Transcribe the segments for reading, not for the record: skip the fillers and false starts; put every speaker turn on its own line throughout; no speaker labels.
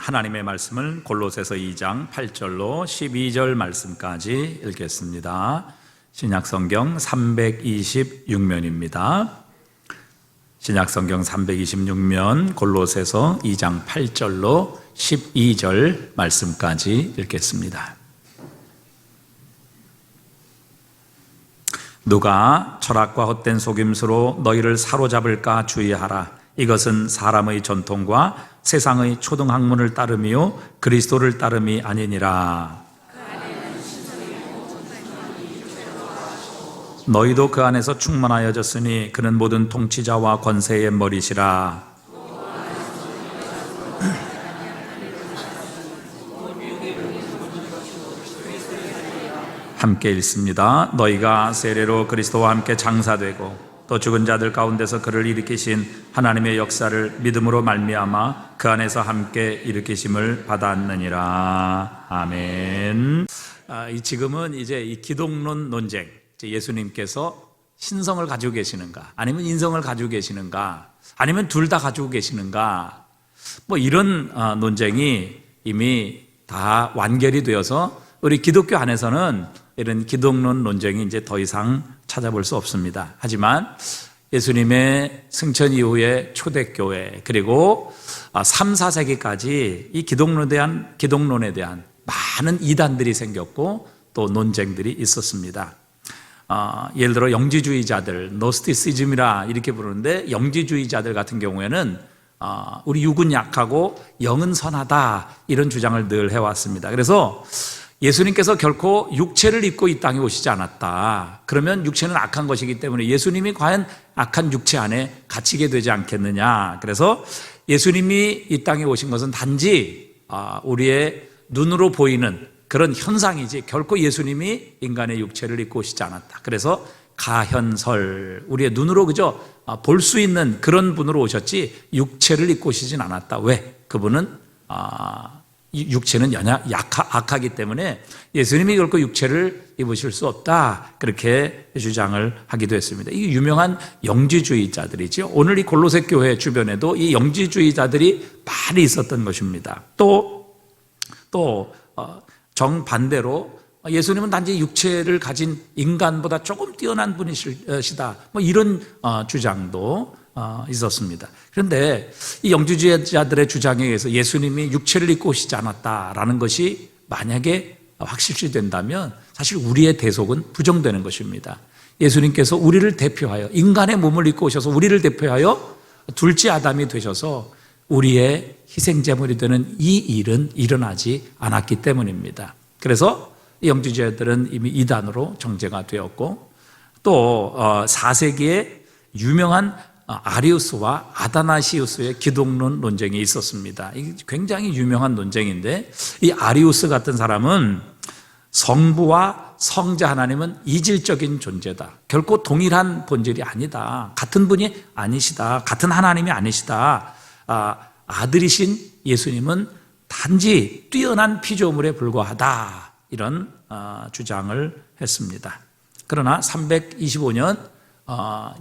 하나님의 말씀을 골로새서 2장 8절로 12절 말씀까지 읽겠습니다. 신약성경 326면입니다. 신약성경 326면 골로새서 2장 8절로 12절 말씀까지 읽겠습니다. 누가 철학과 헛된 속임수로 너희를 사로잡을까 주의하라. 이것은 사람의 전통과 세상의 초등학문을 따름이요 그리스도를 따름이 아니니라. 너희도 그 안에서 충만하여졌으니 그는 모든 통치자와 권세의 머리시라. 함께 읽습니다. 너희가 세례로 그리스도와 함께 장사되고 또 죽은 자들 가운데서 그를 일으키신 하나님의 역사를 믿음으로 말미암아 그 안에서 함께 일으키심을 받았느니라. 아멘. 지금은 이제 이 기독론 논쟁, 예수님께서 신성을 가지고 계시는가, 아니면 인성을 가지고 계시는가, 아니면 둘 다 가지고 계시는가, 뭐 이런 논쟁이 이미 다 완결이 되어서 우리 기독교 안에서는 이런 기독론 논쟁이 이제 더 이상 찾아볼 수 없습니다. 하지만 예수님의 승천 이후에 초대교회 그리고 3, 4세기까지 이 기독론에 대한 많은 이단들이 생겼고 또 논쟁들이 있었습니다. 예를 들어 영지주의자들, 노스티시즘이라 이렇게 부르는데, 영지주의자들 같은 경우에는 우리 육은 약하고 영은 선하다 이런 주장을 늘 해왔습니다. 그래서 예수님께서 결코 육체를 입고 이 땅에 오시지 않았다. 그러면 육체는 악한 것이기 때문에 예수님이 과연 악한 육체 안에 갇히게 되지 않겠느냐. 그래서 예수님이 이 땅에 오신 것은 단지 우리의 눈으로 보이는 그런 현상이지 결코 예수님이 인간의 육체를 입고 오시지 않았다. 그래서 가현설, 우리의 눈으로 그저 볼 수 있는 그런 분으로 오셨지 육체를 입고 오시진 않았다. 왜? 그분은 육체는 악하기 때문에 예수님이 결코 육체를 입으실 수 없다. 그렇게 주장을 하기도 했습니다. 이 유명한 영지주의자들이죠. 오늘 이 골로새 교회 주변에도 이 영지주의자들이 많이 있었던 것입니다. 또 정반대로 예수님은 단지 육체를 가진 인간보다 조금 뛰어난 분이시다. 뭐 이런 주장도 있었습니다. 그런데 이 영지주의자들의 주장에 의해서 예수님이 육체를 입고 오시지 않았다라는 것이 만약에 확실시된다면 사실 우리의 대속은 부정되는 것입니다. 예수님께서 우리를 대표하여 인간의 몸을 입고 오셔서 우리를 대표하여 둘째 아담이 되셔서 우리의 희생제물이 되는 이 일은 일어나지 않았기 때문입니다. 그래서 영지주의자들은 이미 이단으로 정죄가 되었고, 또 4세기에 유명한 아리우스와 아다나시우스의 기독론 논쟁이 있었습니다. 이게 굉장히 유명한 논쟁인데, 이 아리우스 같은 사람은 성부와 성자 하나님은 이질적인 존재다. 결코 동일한 본질이 아니다. 같은 분이 아니시다. 같은 하나님이 아니시다. 아들이신 예수님은 단지 뛰어난 피조물에 불과하다. 이런 주장을 했습니다. 그러나 325년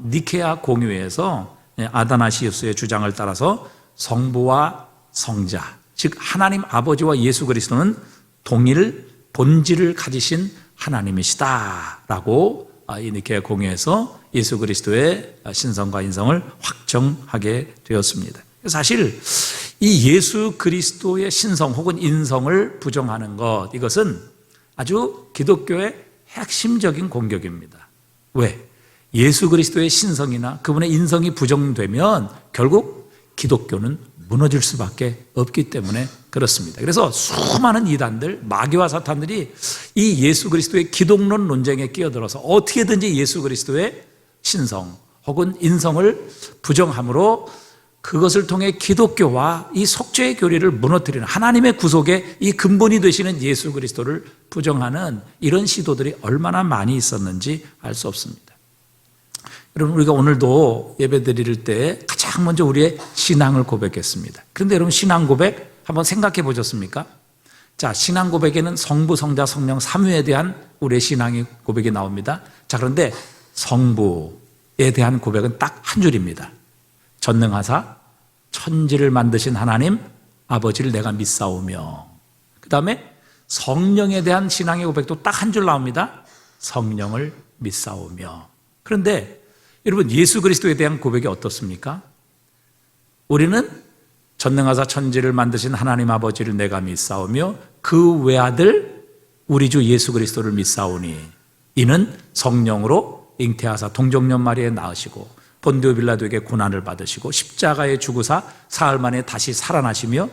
니케아 공의회에서 아다나시우스의 주장을 따라서 성부와 성자, 즉 하나님 아버지와 예수 그리스도는 동일 본질을 가지신 하나님이시다라고 이 니케아 공의회에서 예수 그리스도의 신성과 인성을 확정하게 되었습니다. 사실 이 예수 그리스도의 신성 혹은 인성을 부정하는 것, 이것은 아주 기독교의 핵심적인 공격입니다. 왜? 예수 그리스도의 신성이나 그분의 인성이 부정되면 결국 기독교는 무너질 수밖에 없기 때문에 그렇습니다. 그래서 수많은 이단들, 마귀와 사탄들이 이 예수 그리스도의 기독론 논쟁에 끼어들어서 어떻게든지 예수 그리스도의 신성 혹은 인성을 부정함으로 그것을 통해 기독교와 이 속죄의 교리를 무너뜨리는, 하나님의 구속의 이 근본이 되시는 예수 그리스도를 부정하는 이런 시도들이 얼마나 많이 있었는지 알 수 없습니다. 여러분, 우리가 오늘도 예배 드릴 때 가장 먼저 우리의 신앙을 고백했습니다. 그런데 여러분, 신앙 고백 한번 생각해 보셨습니까? 자, 신앙 고백에는 성부, 성자, 성령 삼위에 대한 우리의 신앙의 고백이 나옵니다. 자, 그런데 성부에 대한 고백은 딱 한 줄입니다. 전능하사 천지를 만드신 하나님, 아버지를 내가 믿사오며, 그 다음에 성령에 대한 신앙의 고백도 딱 한 줄 나옵니다. 성령을 믿사오며. 그런데 여러분, 예수 그리스도에 대한 고백이 어떻습니까? 우리는 전능하사 천지를 만드신 하나님 아버지를 내가 믿사오며 그 외아들 우리 주 예수 그리스도를 믿사오니 이는 성령으로 잉태하사 동정녀 마리에 낳으시고 본디오 빌라도에게 고난을 받으시고 십자가에 죽으사 사흘 만에 다시 살아나시며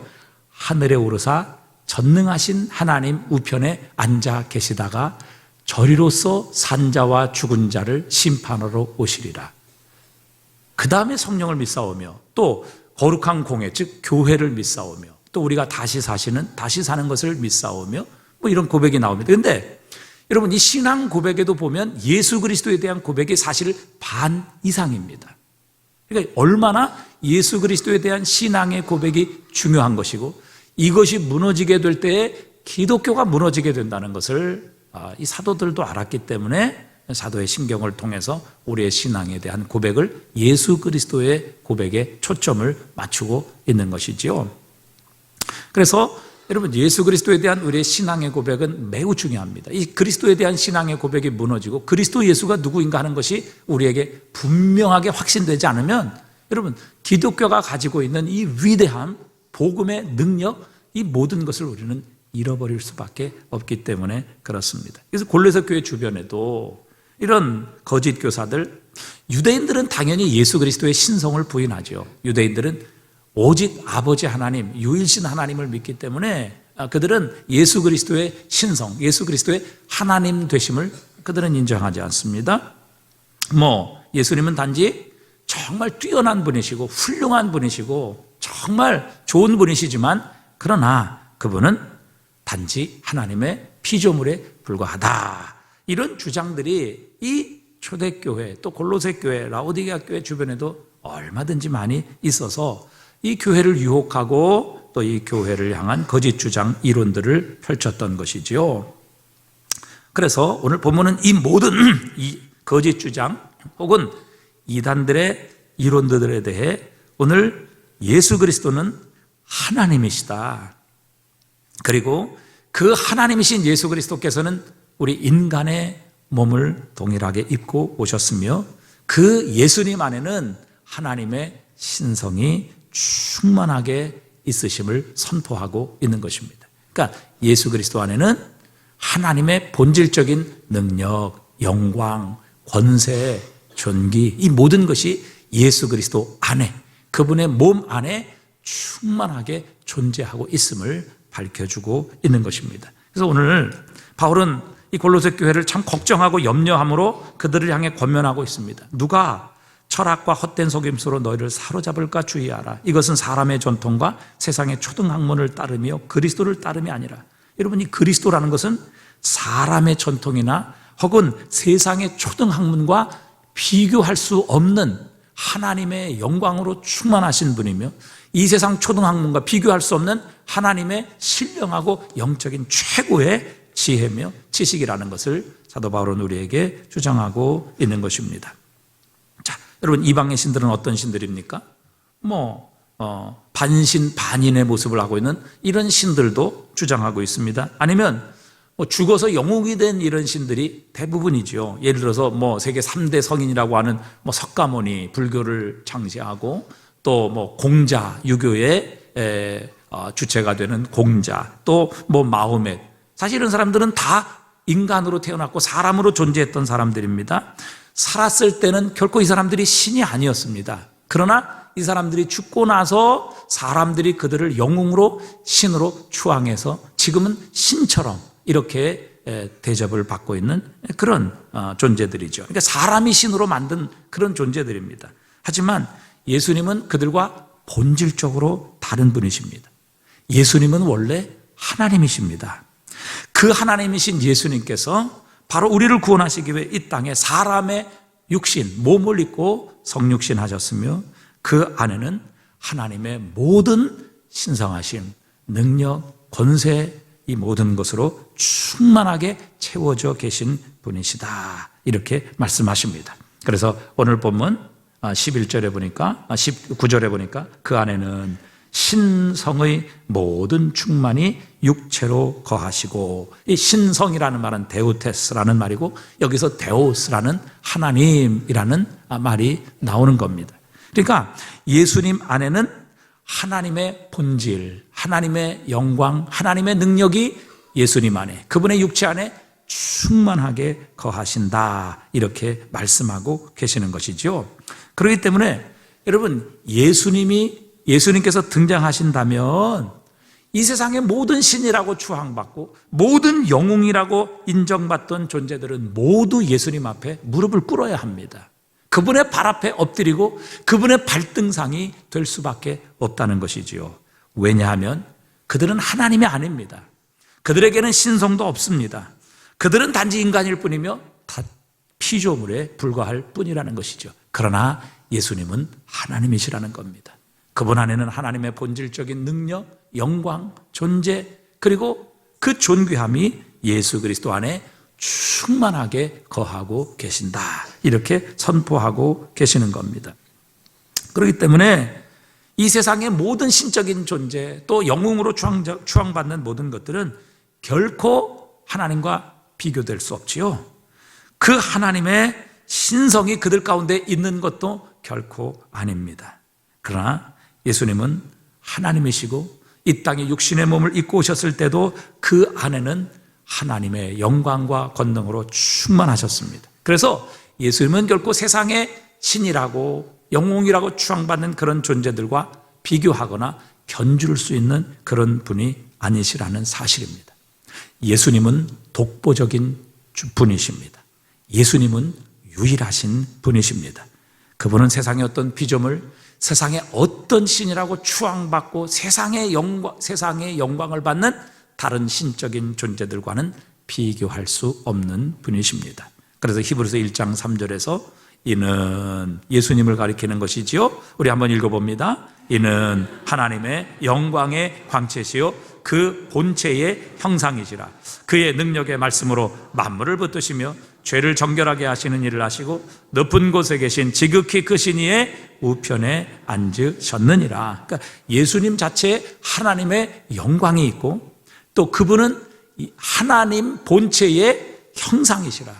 하늘에 오르사 전능하신 하나님 우편에 앉아 계시다가 저리로서 산자와 죽은 자를 심판하러 오시리라. 그 다음에 성령을 믿사오며 또 거룩한 공회, 즉 교회를 믿사오며 또 우리가 다시 사는 것을 믿사오며 뭐 이런 고백이 나옵니다. 그런데 여러분, 이 신앙 고백에도 보면 예수 그리스도에 대한 고백이 사실 반 이상입니다. 그러니까 얼마나 예수 그리스도에 대한 신앙의 고백이 중요한 것이고 이것이 무너지게 될 때에 기독교가 무너지게 된다는 것을 이 사도들도 알았기 때문에 사도의 신경을 통해서 우리의 신앙에 대한 고백을 예수 그리스도의 고백에 초점을 맞추고 있는 것이지요. 그래서 여러분, 예수 그리스도에 대한 우리의 신앙의 고백은 매우 중요합니다. 이 그리스도에 대한 신앙의 고백이 무너지고 그리스도 예수가 누구인가 하는 것이 우리에게 분명하게 확신되지 않으면 여러분, 기독교가 가지고 있는 이 위대함, 복음의 능력, 이 모든 것을 우리는 잃어버릴 수밖에 없기 때문에 그렇습니다. 그래서 골로새 교회 주변에도 이런 거짓 교사들, 유대인들은 당연히 예수 그리스도의 신성을 부인하죠. 유대인들은 오직 아버지 하나님, 유일신 하나님을 믿기 때문에 그들은 예수 그리스도의 신성, 예수 그리스도의 하나님 되심을 그들은 인정하지 않습니다. 예수님은 단지 정말 뛰어난 분이시고 훌륭한 분이시고 정말 좋은 분이시지만 그러나 그분은 단지 하나님의 피조물에 불과하다. 이런 주장들이 이 초대교회, 또 골로새 교회, 라오디게아 교회 주변에도 얼마든지 많이 있어서 이 교회를 유혹하고 또 이 교회를 향한 거짓 주장, 이론들을 펼쳤던 것이지요. 그래서 오늘 본문은 이 모든 이 거짓 주장 혹은 이단들의 이론들에 대해 오늘 예수 그리스도는 하나님이시다. 그리고 그 하나님이신 예수 그리스도께서는 우리 인간의 몸을 동일하게 입고 오셨으며 그 예수님 안에는 하나님의 신성이 충만하게 있으심을 선포하고 있는 것입니다. 그러니까 예수 그리스도 안에는 하나님의 본질적인 능력, 영광, 권세, 존귀, 이 모든 것이 예수 그리스도 안에, 그분의 몸 안에 충만하게 존재하고 있음을 밝혀주고 있는 것입니다. 그래서 오늘 바울은 이 골로새 교회를 참 걱정하고 염려함으로 그들을 향해 권면하고 있습니다. 누가 철학과 헛된 속임수로 너희를 사로잡을까 주의하라. 이것은 사람의 전통과 세상의 초등학문을 따르며 그리스도를 따름이 아니라. 여러분, 이 그리스도라는 것은 사람의 전통이나 혹은 세상의 초등학문과 비교할 수 없는 하나님의 영광으로 충만하신 분이며 이 세상 초등학문과 비교할 수 없는 하나님의 신령하고 영적인 최고의 지혜며 지식이라는 것을 사도 바울은 우리에게 주장하고 있는 것입니다. 자, 여러분, 이방의 신들은 어떤 신들입니까? 반신 반인의 모습을 하고 있는 이런 신들도 주장하고 있습니다. 아니면 죽어서 영웅이 된 이런 신들이 대부분이죠. 예를 들어서 세계 3대 성인이라고 하는 석가모니, 불교를 창시하고 또 공자, 유교의 주체가 되는 공자, 또 마호멧. 사실 이런 사람들은 다 인간으로 태어났고 사람으로 존재했던 사람들입니다. 살았을 때는 결코 이 사람들이 신이 아니었습니다. 그러나 이 사람들이 죽고 나서 사람들이 그들을 영웅으로 신으로 추앙해서 지금은 신처럼 이렇게 대접을 받고 있는 그런 존재들이죠. 그러니까 사람이 신으로 만든 그런 존재들입니다. 하지만 예수님은 그들과 본질적으로 다른 분이십니다. 예수님은 원래 하나님이십니다. 그 하나님이신 예수님께서 바로 우리를 구원하시기 위해 이 땅에 사람의 육신, 몸을 입고 성육신 하셨으며 그 안에는 하나님의 모든 신성하심, 능력, 권세, 이 모든 것으로 충만하게 채워져 계신 분이시다. 이렇게 말씀하십니다. 그래서 오늘 본문 11절에 보니까 19절에 보니까 그 안에는 신성의 모든 충만이 육체로 거하시고, 이 신성이라는 말은 데우테스라는 말이고 여기서 데오스라는 하나님이라는 말이 나오는 겁니다. 그러니까 예수님 안에는 하나님의 본질, 하나님의 영광, 하나님의 능력이 예수님 안에, 그분의 육체 안에 충만하게 거하신다, 이렇게 말씀하고 계시는 것이죠. 그렇기 때문에 여러분, 예수님께서 등장하신다면 이 세상의 모든 신이라고 추앙받고 모든 영웅이라고 인정받던 존재들은 모두 예수님 앞에 무릎을 꿇어야 합니다. 그분의 발 앞에 엎드리고 그분의 발등상이 될 수밖에 없다는 것이지요. 왜냐하면 그들은 하나님이 아닙니다. 그들에게는 신성도 없습니다. 그들은 단지 인간일 뿐이며 다 피조물에 불과할 뿐이라는 것이죠. 그러나 예수님은 하나님이시라는 겁니다. 그분 안에는 하나님의 본질적인 능력, 영광, 존재, 그리고 그 존귀함이 예수 그리스도 안에 충만하게 거하고 계신다, 이렇게 선포하고 계시는 겁니다. 그렇기 때문에 이 세상의 모든 신적인 존재, 또 영웅으로 추앙받는 모든 것들은 결코 하나님과 비교될 수 없지요. 그 하나님의 신성이 그들 가운데 있는 것도 결코 아닙니다. 그러나 예수님은 하나님이시고 이 땅에 육신의 몸을 입고 오셨을 때도 그 안에는 하나님의 영광과 권능으로 충만하셨습니다. 그래서 예수님은 결코 세상의 신이라고 영웅이라고 추앙받는 그런 존재들과 비교하거나 견줄 수 있는 그런 분이 아니시라는 사실입니다. 예수님은 독보적인 분이십니다. 예수님은 유일하신 분이십니다. 그분은 세상의 어떤 피조물, 세상의 어떤 신이라고 추앙받고 세상의 영광을 받는 다른 신적인 존재들과는 비교할 수 없는 분이십니다. 그래서 히브리서 1장 3절에서 이는 예수님을 가리키는 것이지요. 우리 한번 읽어봅니다. 이는 하나님의 영광의 광채시요 그 본체의 형상이시라. 그의 능력의 말씀으로 만물을 붙드시며 죄를 정결하게 하시는 일을 하시고 높은 곳에 계신 지극히 크신 이의 우편에 앉으셨느니라. 그러니까 예수님 자체에 하나님의 영광이 있고 또 그분은 하나님 본체의 형상이시라.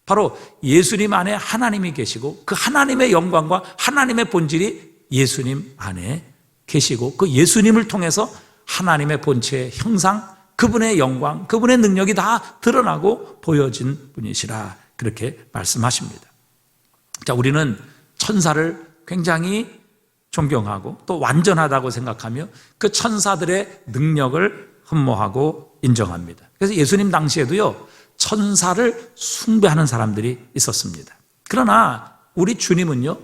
바로 예수님 안에 하나님이 계시고 그 하나님의 영광과 하나님의 본질이 예수님 안에 계시고 그 예수님을 통해서 하나님의 본체의 형상, 그분의 영광, 그분의 능력이 다 드러나고 보여진 분이시라, 그렇게 말씀하십니다. 자, 우리는 천사를 굉장히 존경하고 또 완전하다고 생각하며 그 천사들의 능력을 흠모하고 인정합니다. 그래서 예수님 당시에도요, 천사를 숭배하는 사람들이 있었습니다. 그러나 우리 주님은요,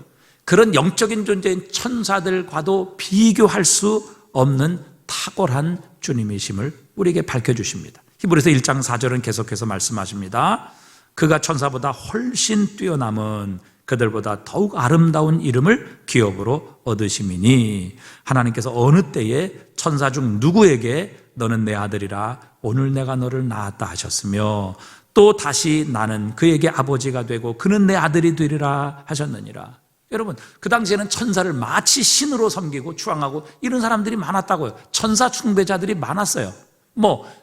그런 영적인 존재인 천사들과도 비교할 수 없는 탁월한 주님이심을 우리에게 밝혀주십니다. 히브리서 1장 4절은 계속해서 말씀하십니다. 그가 천사보다 훨씬 뛰어남은 그들보다 더욱 아름다운 이름을 기업으로 얻으심이니 하나님께서 어느 때에 천사 중 누구에게 너는 내 아들이라 오늘 내가 너를 낳았다 하셨으며 또 다시 나는 그에게 아버지가 되고 그는 내 아들이 되리라 하셨느니라. 여러분, 그 당시에는 천사를 마치 신으로 섬기고 추앙하고 이런 사람들이 많았다고요. 천사 숭배자들이 많았어요.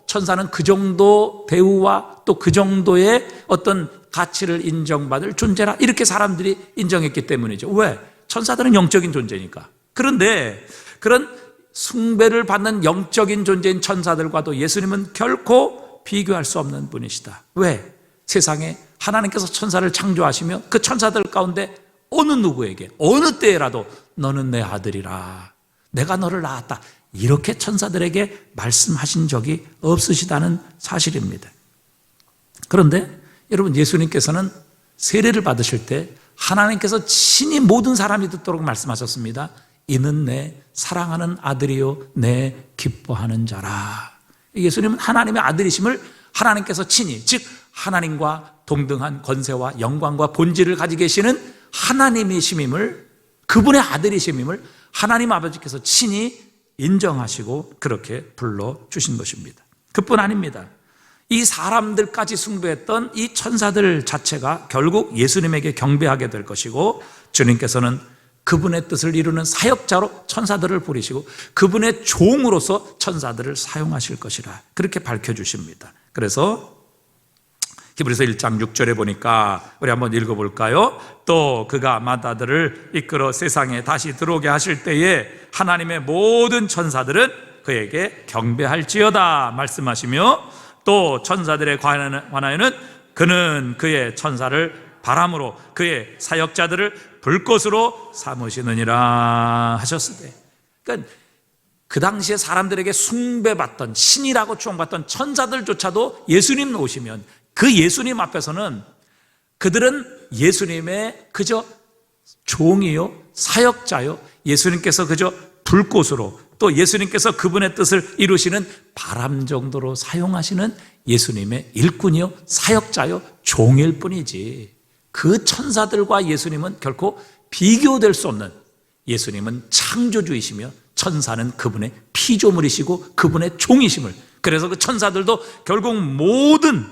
천사는 그 정도 대우와 또 그 정도의 어떤 가치를 인정받을 존재라, 이렇게 사람들이 인정했기 때문이죠. 왜? 천사들은 영적인 존재니까. 그런데 그런 숭배를 받는 영적인 존재인 천사들과도 예수님은 결코 비교할 수 없는 분이시다. 왜? 세상에 하나님께서 천사를 창조하시며 그 천사들 가운데 어느 누구에게 어느 때라도 너는 내 아들이라, 내가 너를 낳았다, 이렇게 천사들에게 말씀하신 적이 없으시다는 사실입니다. 그런데 여러분, 예수님께서는 세례를 받으실 때 하나님께서 친히 모든 사람이 듣도록 말씀하셨습니다. 이는 내 사랑하는 아들이요 내 기뻐하는 자라. 예수님은 하나님의 아들이심을 하나님께서 친히, 즉 하나님과 동등한 권세와 영광과 본질을 가지고 계시는 하나님이심임을, 그분의 아들이심임을 하나님 아버지께서 친히 인정하시고 그렇게 불러주신 것입니다. 그뿐 아닙니다. 이 사람들까지 숭배했던 이 천사들 자체가 결국 예수님에게 경배하게 될 것이고 주님께서는 그분의 뜻을 이루는 사역자로 천사들을 부리시고 그분의 종으로서 천사들을 사용하실 것이라 그렇게 밝혀주십니다. 그래서 히브리서 1장 6절에 보니까 우리 한번 읽어볼까요? 또 그가 마다들을 이끌어 세상에 다시 들어오게 하실 때에 하나님의 모든 천사들은 그에게 경배할지어다 말씀하시며, 또 천사들에 관하여는 그는 그의 천사를 바람으로 그의 사역자들을 불꽃으로 삼으시느니라 하셨으되, 그러니까 그 당시에 사람들에게 숭배받던 신이라고 추앙받던 천사들조차도 예수님 오시면 그 예수님 앞에서는 그들은 예수님의 그저 종이요 사역자요, 예수님께서 그저 불꽃으로, 또 예수님께서 그분의 뜻을 이루시는 바람 정도로 사용하시는 예수님의 일꾼이요 사역자요 종일 뿐이지, 그 천사들과 예수님은 결코 비교될 수 없는, 예수님은 창조주이시며 천사는 그분의 피조물이시고 그분의 종이심을, 그래서 그 천사들도 결국 모든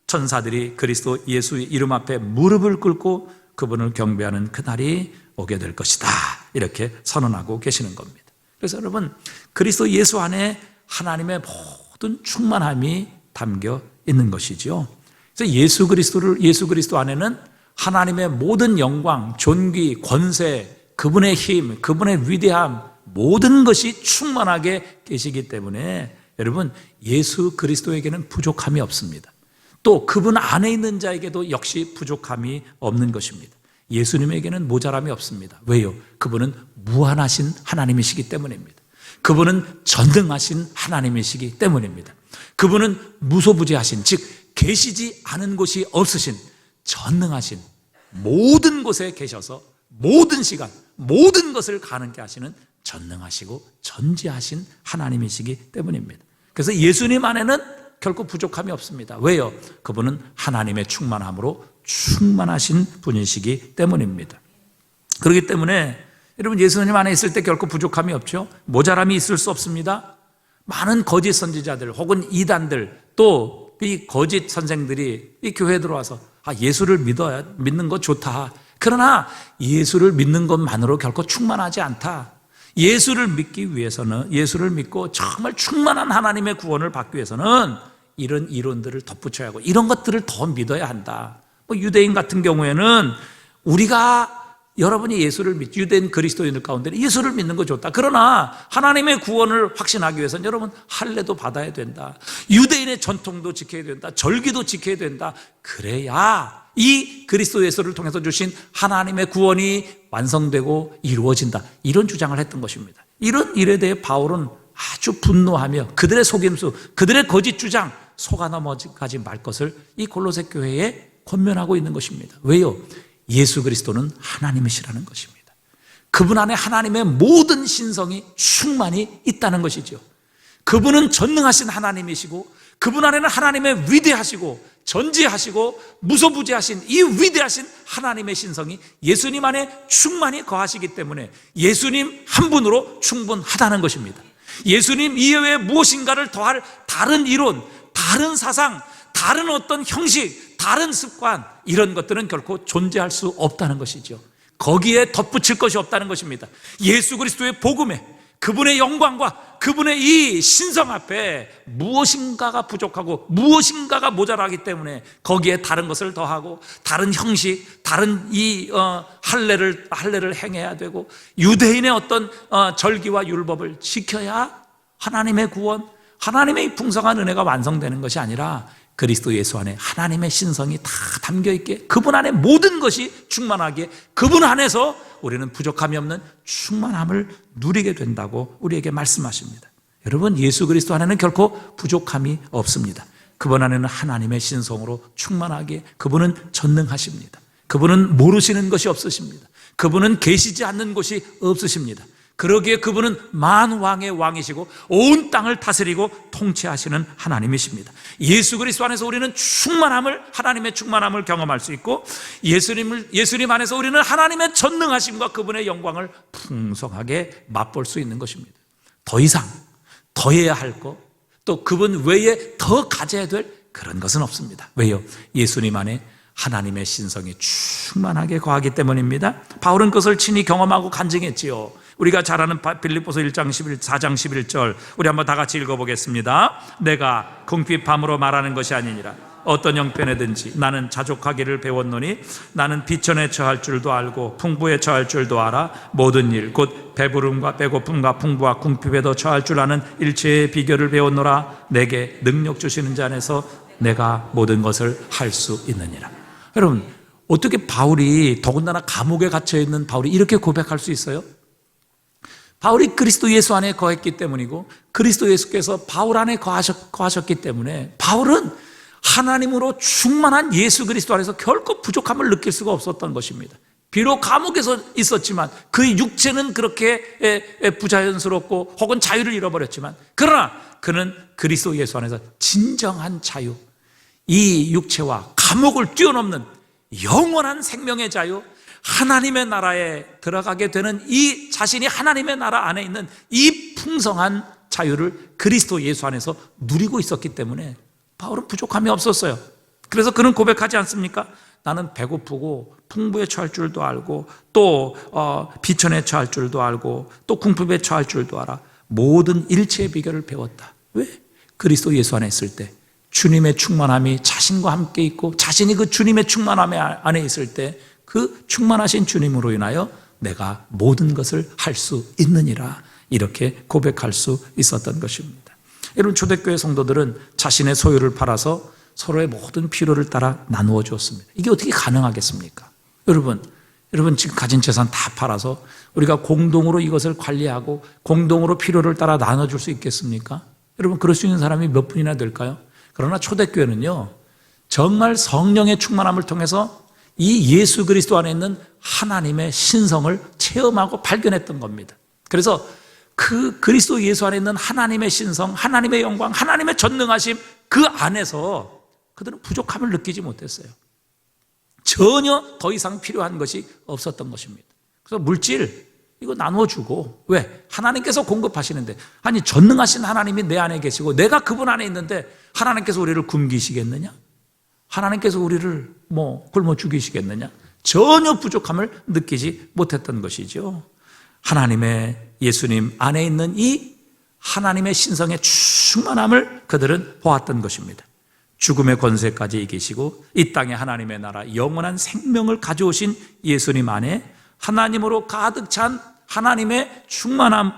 천사들이 그리스도 예수의 이름 앞에 무릎을 꿇고 그분을 경배하는 그날이 오게 될 것이다, 이렇게 선언하고 계시는 겁니다. 그래서 여러분, 그리스도 예수 안에 하나님의 모든 충만함이 담겨 있는 것이죠. 그래서 예수 그리스도 안에는 하나님의 모든 영광, 존귀, 권세, 그분의 힘, 그분의 위대함, 모든 것이 충만하게 계시기 때문에 여러분, 예수 그리스도에게는 부족함이 없습니다. 또 그분 안에 있는 자에게도 역시 부족함이 없는 것입니다. 예수님에게는 모자람이 없습니다. 왜요? 그분은 무한하신 하나님이시기 때문입니다. 그분은 전능하신 하나님이시기 때문입니다. 그분은 무소부재하신, 즉 계시지 않은 곳이 없으신 전능하신, 모든 곳에 계셔서 모든 시간 모든 것을 가능케 하시는 전능하시고 전지하신 하나님이시기 때문입니다. 그래서 예수님 안에는 결코 부족함이 없습니다. 왜요? 그분은 하나님의 충만함으로 충만하신 분이시기 때문입니다. 그렇기 때문에 여러분, 예수님 안에 있을 때 결코 부족함이 없죠. 모자람이 있을 수 없습니다. 많은 거짓 선지자들 혹은 이단들, 또 이 거짓 선생들이 이 교회에 들어와서 예수를 믿는 거 좋다, 그러나 예수를 믿는 것만으로 결코 충만하지 않다, 예수를 믿기 위해서는, 예수를 믿고 정말 충만한 하나님의 구원을 받기 위해서는 이런 이론들을 덧붙여야 하고 이런 것들을 더 믿어야 한다. 유대인 같은 경우에는 우리가, 여러분이 예수를 유대인 그리스도인들 가운데는 예수를 믿는 거 좋다, 그러나 하나님의 구원을 확신하기 위해서는 여러분 할례도 받아야 된다, 유대인의 전통도 지켜야 된다, 절기도 지켜야 된다, 그래야 이 그리스도 예수를 통해서 주신 하나님의 구원이 완성되고 이루어진다, 이런 주장을 했던 것입니다. 이런 일에 대해 바울은 아주 분노하며 그들의 속임수, 그들의 거짓 주장 속아 넘어가지 말 것을 이 골로새 교회에 권면하고 있는 것입니다. 왜요? 예수 그리스도는 하나님이시라는 것입니다. 그분 안에 하나님의 모든 신성이 충만히 있다는 것이죠. 그분은 전능하신 하나님이시고 그분 안에는 하나님의 위대하시고 전지하시고 무소부재하신 이 위대하신 하나님의 신성이 예수님 안에 충만히 거하시기 때문에 예수님 한 분으로 충분하다는 것입니다. 예수님 이외에 무엇인가를 더할 다른 이론, 다른 사상, 다른 어떤 형식, 다른 습관, 이런 것들은 결코 존재할 수 없다는 것이죠. 거기에 덧붙일 것이 없다는 것입니다. 예수 그리스도의 복음에, 그분의 영광과 그분의 이 신성 앞에 무엇인가가 부족하고 무엇인가가 모자라기 때문에 거기에 다른 것을 더하고 다른 형식, 다른 이 할례를 행해야 되고 유대인의 어떤 절기와 율법을 지켜야 하나님의 구원, 하나님의 풍성한 은혜가 완성되는 것이 아니라 그리스도 예수 안에 하나님의 신성이 다 담겨있게, 그분 안에 모든 것이 충만하게, 그분 안에서 우리는 부족함이 없는 충만함을 누리게 된다고 우리에게 말씀하십니다. 여러분, 예수 그리스도 안에는 결코 부족함이 없습니다. 그분 안에는 하나님의 신성으로 충만하게, 그분은 전능하십니다. 그분은 모르시는 것이 없으십니다. 그분은 계시지 않는 곳이 없으십니다. 그러기에 그분은 만왕의 왕이시고 온 땅을 다스리고 통치하시는 하나님이십니다. 예수 그리스도 안에서 우리는 충만함을, 하나님의 충만함을 경험할 수 있고 예수님 안에서 우리는 하나님의 전능하심과 그분의 영광을 풍성하게 맛볼 수 있는 것입니다. 더 이상 더해야 할 것, 또 그분 외에 더 가져야 될 그런 것은 없습니다. 왜요? 예수님 안에 하나님의 신성이 충만하게 거하기 때문입니다. 바울은 그것을 친히 경험하고 간증했지요. 우리가 잘 아는 빌립보서 4장 11절 우리 한번 다 같이 읽어보겠습니다. 내가 궁핍함으로 말하는 것이 아니니라. 어떤 형편에든지 나는 자족하기를 배웠노니 나는 비천에 처할 줄도 알고 풍부에 처할 줄도 알아. 모든 일 곧 배부름과 배고픔과 풍부와 궁핍에도 처할 줄 아는 일체의 비결을 배웠노라. 내게 능력 주시는 자 안에서 내가 모든 것을 할 수 있느니라. 여러분, 어떻게 바울이, 더군다나 감옥에 갇혀 있는 바울이 이렇게 고백할 수 있어요? 바울이 그리스도 예수 안에 거했기 때문이고 그리스도 예수께서 바울 안에 거하셨기 때문에 바울은 하나님으로 충만한 예수 그리스도 안에서 결코 부족함을 느낄 수가 없었던 것입니다. 비록 감옥에서 있었지만 그의 육체는 그렇게 부자연스럽고 혹은 자유를 잃어버렸지만, 그러나 그는 그리스도 예수 안에서 진정한 자유, 이 육체와 감옥을 뛰어넘는 영원한 생명의 자유, 하나님의 나라에 들어가게 되는 이 자신이 하나님의 나라 안에 있는 이 풍성한 자유를 그리스도 예수 안에서 누리고 있었기 때문에 바울은 부족함이 없었어요. 그래서 그는 고백하지 않습니까? 나는 배고프고 풍부에 처할 줄도 알고 또 비천에 처할 줄도 알고 또 궁핍에 처할 줄도 알아. 모든 일체의 비결을 배웠다. 왜? 그리스도 예수 안에 있을 때 주님의 충만함이 자신과 함께 있고 자신이 그 주님의 충만함 안에 있을 때 그 충만하신 주님으로 인하여 내가 모든 것을 할 수 있느니라, 이렇게 고백할 수 있었던 것입니다. 여러분, 초대교회 성도들은 자신의 소유를 팔아서 서로의 모든 필요를 따라 나누어 주었습니다. 이게 어떻게 가능하겠습니까? 여러분 지금 가진 재산 다 팔아서 우리가 공동으로 이것을 관리하고 공동으로 필요를 따라 나눠줄 수 있겠습니까? 여러분, 그럴 수 있는 사람이 몇 분이나 될까요? 그러나 초대교회는요, 정말 성령의 충만함을 통해서 이 예수 그리스도 안에 있는 하나님의 신성을 체험하고 발견했던 겁니다. 그래서 그 그리스도 예수 안에 있는 하나님의 신성, 하나님의 영광, 하나님의 전능하심, 그 안에서 그들은 부족함을 느끼지 못했어요. 전혀 더 이상 필요한 것이 없었던 것입니다. 그래서 물질 이거 나눠주고, 왜? 하나님께서 공급하시는데, 아니 전능하신 하나님이 내 안에 계시고 내가 그분 안에 있는데 하나님께서 우리를 굶기시겠느냐? 하나님께서 우리를 굶어 죽이시겠느냐? 전혀 부족함을 느끼지 못했던 것이죠. 하나님의 예수님 안에 있는 이 하나님의 신성의 충만함을 그들은 보았던 것입니다. 죽음의 권세까지 이기시고 이 땅에 하나님의 나라 영원한 생명을 가져오신 예수님 안에 하나님으로 가득 찬 하나님의 충만한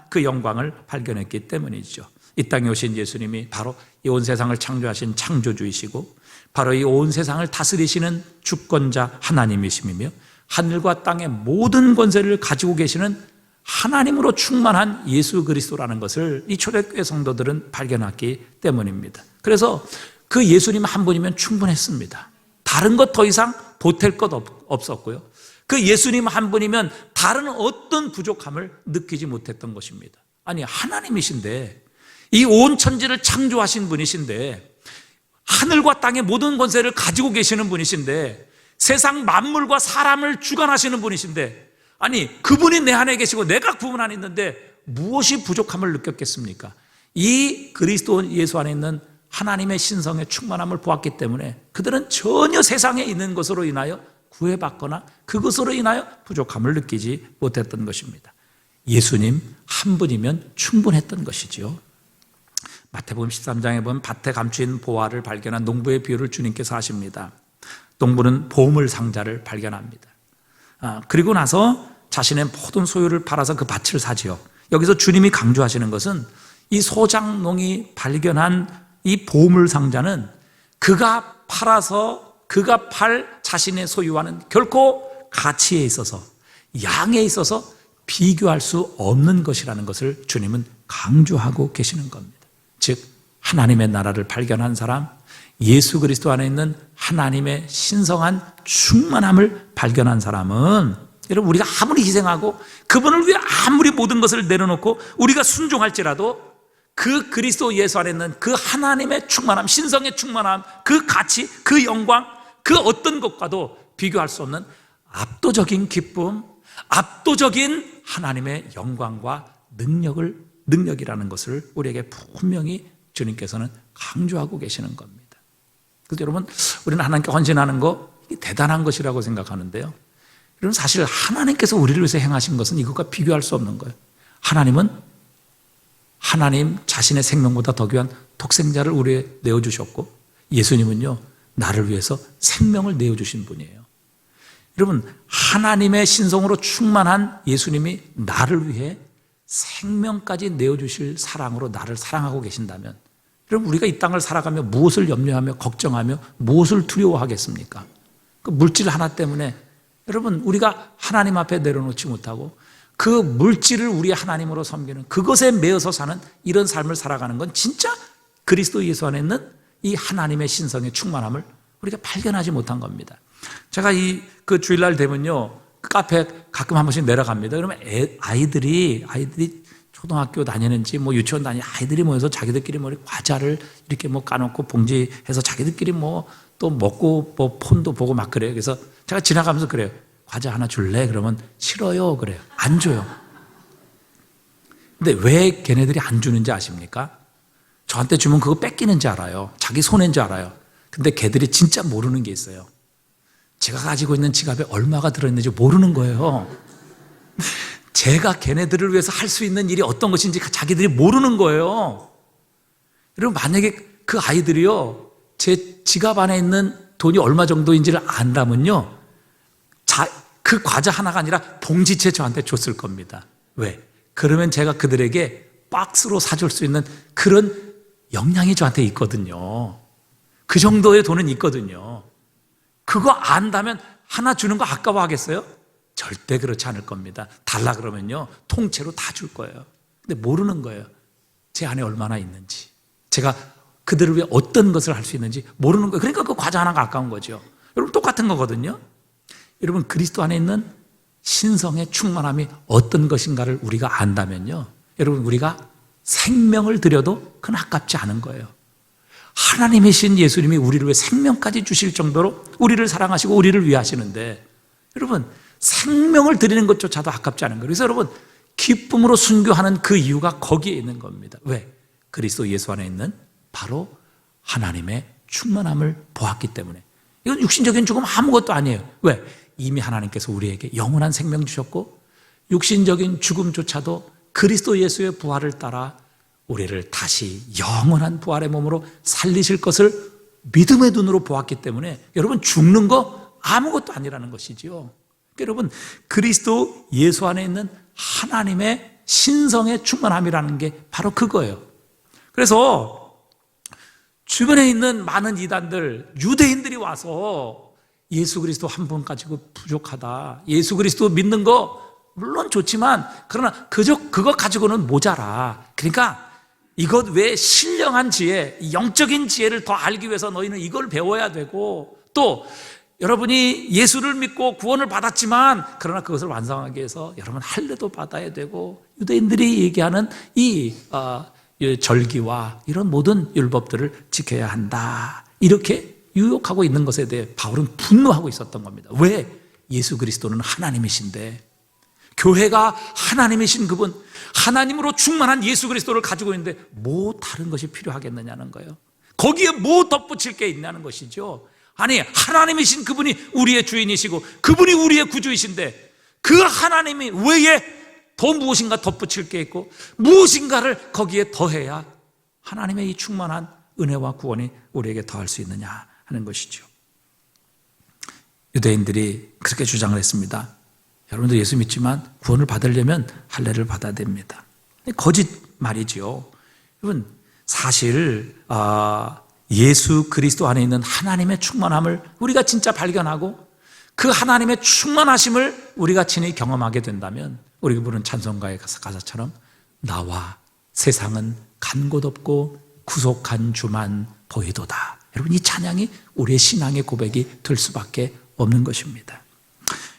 그 영광을 발견했기 때문이죠. 이 땅에 오신 예수님이 바로 이 온 세상을 창조하신 창조주이시고 바로 이 온 세상을 다스리시는 주권자 하나님이시며 하늘과 땅의 모든 권세를 가지고 계시는 하나님으로 충만한 예수 그리스도라는 것을 이 초대교회 성도들은 발견했기 때문입니다. 그래서 그 예수님 한 분이면 충분했습니다. 다른 것 더 이상 보탤 것 없었고요. 그 예수님 한 분이면 다른 어떤 부족함을 느끼지 못했던 것입니다. 아니, 하나님이신데, 이 온 천지를 창조하신 분이신데, 하늘과 땅의 모든 권세를 가지고 계시는 분이신데, 세상 만물과 사람을 주관하시는 분이신데, 아니 그분이 내 안에 계시고 내가 그분 안에 있는데 무엇이 부족함을 느꼈겠습니까? 이 그리스도 예수 안에 있는 하나님의 신성의 충만함을 보았기 때문에 그들은 전혀 세상에 있는 것으로 인하여 구애받거나 그것으로 인하여 부족함을 느끼지 못했던 것입니다. 예수님 한 분이면 충분했던 것이지요. 마태복음 13장에 보면 밭에 감추인 보화를 발견한 농부의 비유를 주님께서 하십니다. 농부는 보물 상자를 발견합니다. 그리고 나서 자신의 모든 소유를 팔아서 그 밭을 사지요. 여기서 주님이 강조하시는 것은 이 소장농이 발견한 이 보물 상자는 그가 팔 자신의 소유와는 결코 가치에 있어서, 양에 있어서 비교할 수 없는 것이라는 것을 주님은 강조하고 계시는 겁니다. 즉 하나님의 나라를 발견한 사람, 예수 그리스도 안에 있는 하나님의 신성한 충만함을 발견한 사람은, 여러분, 우리가 아무리 희생하고 그분을 위해 아무리 모든 것을 내려놓고 우리가 순종할지라도 그 그리스도 예수 안에 있는 그 하나님의 충만함, 신성의 충만함, 그 가치, 그 영광, 그 어떤 것과도 비교할 수 없는 압도적인 기쁨, 압도적인 하나님의 영광과 능력이라는 것을 우리에게 분명히 주님께서는 강조하고 계시는 겁니다. 그래서 여러분, 우리는 하나님께 헌신하는 거 대단한 것이라고 생각하는데요, 여러분, 사실 하나님께서 우리를 위해서 행하신 것은 이것과 비교할 수 없는 거예요. 하나님은 하나님 자신의 생명보다 더 귀한 독생자를 우리에 내어주셨고, 예수님은요, 나를 위해서 생명을 내어주신 분이에요. 여러분, 하나님의 신성으로 충만한 예수님이 나를 위해 생명까지 내어주실 사랑으로 나를 사랑하고 계신다면, 여러분, 우리가 이 땅을 살아가며 무엇을 염려하며 걱정하며 무엇을 두려워하겠습니까? 그 물질 하나 때문에 여러분, 우리가 하나님 앞에 내려놓지 못하고 그 물질을 우리 하나님으로 섬기는, 그것에 매여서 사는 이런 삶을 살아가는 건 진짜 그리스도 예수 안에 있는 이 하나님의 신성의 충만함을 우리가 발견하지 못한 겁니다. 제가 그 주일날 되면요, 카페 가끔 한 번씩 내려갑니다. 그러면 아이들이 초등학교 다니는지 뭐 유치원 다니는 아이들이 모여서 자기들끼리 뭐 과자를 이렇게 뭐 까놓고 봉지해서 자기들끼리 뭐 또 먹고 뭐 폰도 보고 막 그래요. 그래서 제가 지나가면서 그래요. 과자 하나 줄래? 그러면 싫어요. 그래요. 안 줘요. 근데 왜 걔네들이 안 주는지 아십니까? 저한테 주면 그거 뺏기는지 알아요. 자기 손해인 줄 알아요. 근데 걔들이 진짜 모르는 게 있어요. 제가 가지고 있는 지갑에 얼마가 들어있는지 모르는 거예요. 제가 걔네들을 위해서 할 수 있는 일이 어떤 것인지 자기들이 모르는 거예요. 여러분, 만약에 그 아이들이요, 제 지갑 안에 있는 돈이 얼마 정도인지를 안다면요, 그 과자 하나가 아니라 봉지채 저한테 줬을 겁니다. 왜? 그러면 제가 그들에게 박스로 사줄 수 있는 그런 역량이 저한테 있거든요. 그 정도의 돈은 있거든요. 그거 안다면 하나 주는 거 아까워하겠어요? 절대 그렇지 않을 겁니다. 달라 그러면요, 통째로 다 줄 거예요. 근데 모르는 거예요. 제 안에 얼마나 있는지, 제가 그들을 위해 어떤 것을 할 수 있는지 모르는 거예요. 그러니까 그 과자 하나가 아까운 거죠. 여러분, 똑같은 거거든요. 여러분, 그리스도 안에 있는 신성의 충만함이 어떤 것인가를 우리가 안다면요, 여러분, 우리가 생명을 드려도 그건 아깝지 않은 거예요. 하나님이신 예수님이 우리를 위해 생명까지 주실 정도로 우리를 사랑하시고 우리를 위하시는데, 여러분, 생명을 드리는 것조차도 아깝지 않은 거예요. 그래서 여러분, 기쁨으로 순교하는 그 이유가 거기에 있는 겁니다. 왜? 그리스도 예수 안에 있는 바로 하나님의 충만함을 보았기 때문에. 이건 육신적인 죽음 아무것도 아니에요. 왜? 이미 하나님께서 우리에게 영원한 생명 주셨고, 육신적인 죽음조차도 그리스도 예수의 부활을 따라 우리를 다시 영원한 부활의 몸으로 살리실 것을 믿음의 눈으로 보았기 때문에, 여러분, 죽는 거 아무것도 아니라는 것이지요. 여러분, 그리스도 예수 안에 있는 하나님의 신성의 충만함이라는 게 바로 그거예요. 그래서 주변에 있는 많은 이단들, 유대인들이 와서 예수 그리스도 한 분 가지고 부족하다, 예수 그리스도 믿는 거 물론 좋지만 그러나 그거 가지고는 모자라, 그러니까 이것 외에 신령한 지혜, 영적인 지혜를 더 알기 위해서 너희는 이걸 배워야 되고, 또 여러분이 예수를 믿고 구원을 받았지만 그러나 그것을 완성하기 위해서 여러분 할례도 받아야 되고, 유대인들이 얘기하는 이 절기와 이런 모든 율법들을 지켜야 한다, 이렇게 유혹하고 있는 것에 대해 바울은 분노하고 있었던 겁니다. 왜? 예수 그리스도는 하나님이신데, 교회가 하나님이신 그분, 하나님으로 충만한 예수 그리스도를 가지고 있는데 뭐 다른 것이 필요하겠느냐는 거예요. 거기에 뭐 덧붙일 게 있냐는 것이죠. 아니, 하나님이신 그분이 우리의 주인이시고 그분이 우리의 구주이신데 그 하나님이 외에 더 무엇인가 덧붙일 게 있고 무엇인가를 거기에 더해야 하나님의 이 충만한 은혜와 구원이 우리에게 더할 수 있느냐 하는 것이죠. 유대인들이 그렇게 주장을 했습니다. 여러분들 예수 믿지만 구원을 받으려면 할례를 받아야 됩니다. 거짓말이지요. 여러분, 사실 예수 그리스도 안에 있는 하나님의 충만함을 우리가 진짜 발견하고 그 하나님의 충만하심을 우리가 친히 경험하게 된다면, 우리 부르는 찬송가의 가사처럼 나와 세상은 간 곳 없고 구속한 주만 보이도다. 여러분, 이 찬양이 우리의 신앙의 고백이 될 수밖에 없는 것입니다.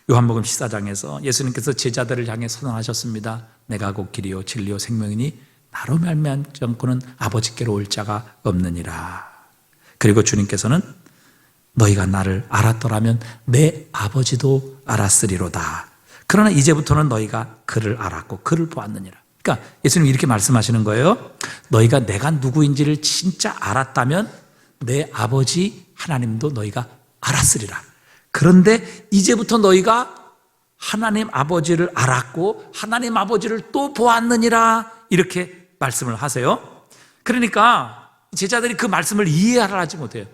요한복음 14장에서 예수님께서 제자들을 향해 선언하셨습니다. 내가 곧 길이요 진리요 생명이니 나로 말미암지 않고는 아버지께로 올 자가 없느니라. 그리고 주님께서는 너희가 나를 알았더라면 내 아버지도 알았으리로다. 그러나 이제부터는 너희가 그를 알았고 그를 보았느니라. 그러니까 예수님이 이렇게 말씀하시는 거예요. 너희가 내가 누구인지를 진짜 알았다면 내 아버지 하나님도 너희가 알았으리라. 그런데 이제부터 너희가 하나님 아버지를 알았고 하나님 아버지를 또 보았느니라, 이렇게 말씀을 하세요. 그러니까 제자들이 그 말씀을 이해하려 하지 못해요.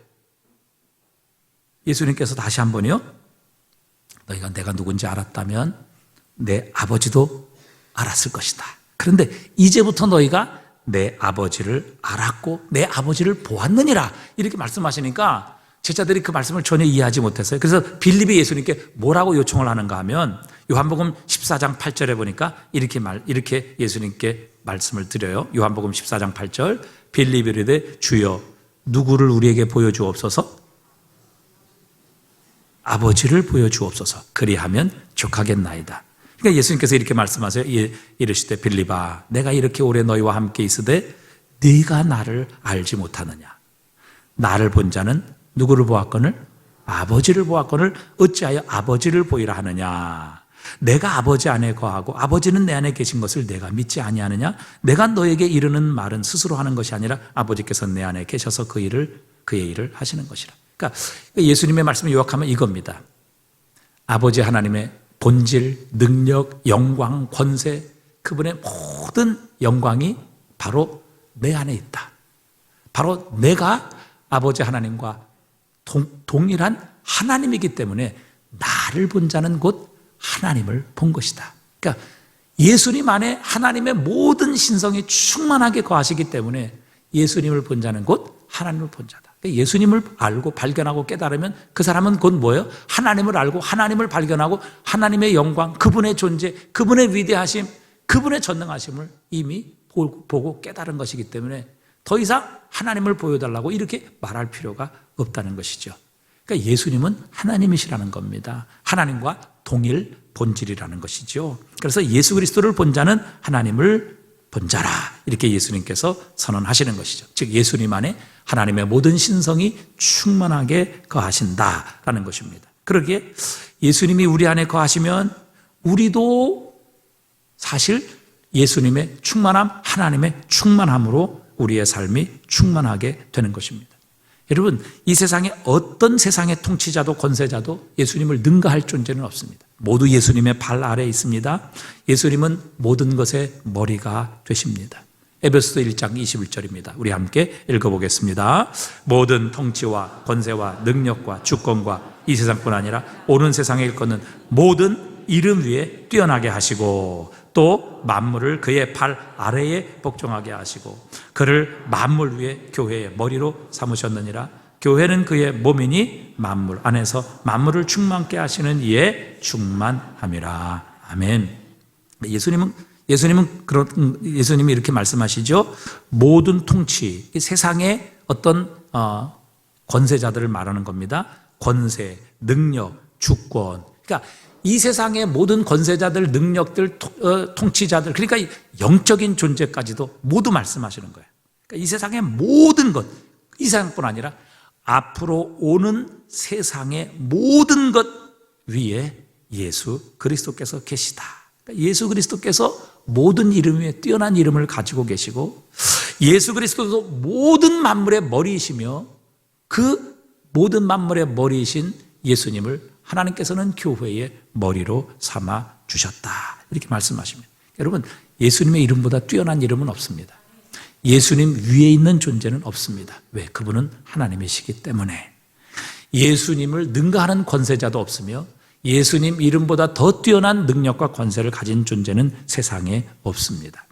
예수님께서 다시 한번요, 너희가 내가 누군지 알았다면 내 아버지도 알았을 것이다. 그런데 이제부터 너희가 내 아버지를 알았고 내 아버지를 보았느니라, 이렇게 말씀하시니까 제자들이 그 말씀을 전혀 이해하지 못했어요. 그래서 빌립이 예수님께 뭐라고 요청을 하는가 하면 요한복음 14장 8절에 보니까 이렇게 예수님께 말씀을 드려요. 요한복음 14장 8절, 빌립이 이르되 주여 누구를 우리에게 보여주옵소서? 아버지를 보여주옵소서. 그리하면 족하겠나이다. 그러니까 예수님께서 이렇게 말씀하세요. 이르시되 빌립아, 내가 이렇게 오래 너희와 함께 있으되 네가 나를 알지 못하느냐? 나를 본 자는 누구를 보았거늘? 아버지를 보았거늘 어찌하여 아버지를 보이라 하느냐? 내가 아버지 안에 거하고 아버지는 내 안에 계신 것을 내가 믿지 아니하느냐? 내가 너에게 이르는 말은 스스로 하는 것이 아니라 아버지께서 내 안에 계셔서 그의 일을 하시는 것이라. 그러니까 예수님의 말씀을 요약하면 이겁니다. 아버지 하나님의 본질, 능력, 영광, 권세, 그분의 모든 영광이 바로 내 안에 있다. 바로 내가 아버지 하나님과 동일한 하나님이기 때문에 나를 본 자는 곧 하나님을 본 것이다. 그러니까 예수님 안에 하나님의 모든 신성이 충만하게 거하시기 때문에 예수님을 본 자는 곧 하나님을 본 자다. 그러니까 예수님을 알고 발견하고 깨달으면 그 사람은 곧 뭐예요? 하나님을 알고 하나님을 발견하고 하나님의 영광, 그분의 존재, 그분의 위대하심, 그분의 전능하심을 이미 보고 깨달은 것이기 때문에 더 이상 하나님을 보여달라고 이렇게 말할 필요가 없다는 것이죠. 그러니까 예수님은 하나님이시라는 겁니다. 하나님과 동일 본질이라는 것이죠. 그래서 예수 그리스도를 본 자는 하나님을 본 자라, 이렇게 예수님께서 선언하시는 것이죠. 즉 예수님 안에 하나님의 모든 신성이 충만하게 거하신다라는 것입니다. 그러기에 예수님이 우리 안에 거하시면 우리도 사실 예수님의 충만함, 하나님의 충만함으로 우리의 삶이 충만하게 되는 것입니다. 여러분, 이 세상에 어떤 세상의 통치자도 권세자도 예수님을 능가할 존재는 없습니다. 모두 예수님의 발 아래에 있습니다. 예수님은 모든 것의 머리가 되십니다. 에베소서 1장 21절입니다. 우리 함께 읽어보겠습니다. 모든 통치와 권세와 능력과 주권과 이 세상뿐 아니라 오는 세상에 일컫는 모든 이름 위에 뛰어나게 하시고 또 만물을 그의 발 아래에 복종하게 하시고 그를 만물 위에 교회의 머리로 삼으셨느니라. 교회는 그의 몸이니 만물 안에서 만물을 충만케 하시는 이에 충만함이라. 아멘. 예수님이 이렇게 말씀하시죠. 모든 통치, 세상의 어떤 권세자들을 말하는 겁니다. 권세, 능력, 주권. 그러니까 이 세상의 모든 권세자들, 능력들, 통치자들, 그러니까 영적인 존재까지도 모두 말씀하시는 거예요. 그러니까 이 세상의 모든 것, 이 세상뿐 아니라 앞으로 오는 세상의 모든 것 위에 예수 그리스도께서 계시다. 그러니까 예수 그리스도께서 모든 이름 위에 뛰어난 이름을 가지고 계시고 예수 그리스도도 모든 만물의 머리이시며 그 모든 만물의 머리이신 예수님을 하나님께서는 교회의 머리로 삼아 주셨다, 이렇게 말씀하십니다. 여러분, 예수님의 이름보다 뛰어난 이름은 없습니다. 예수님 위에 있는 존재는 없습니다. 왜? 그분은 하나님이시기 때문에. 예수님을 능가하는 권세자도 없으며 예수님 이름보다 더 뛰어난 능력과 권세를 가진 존재는 세상에 없습니다.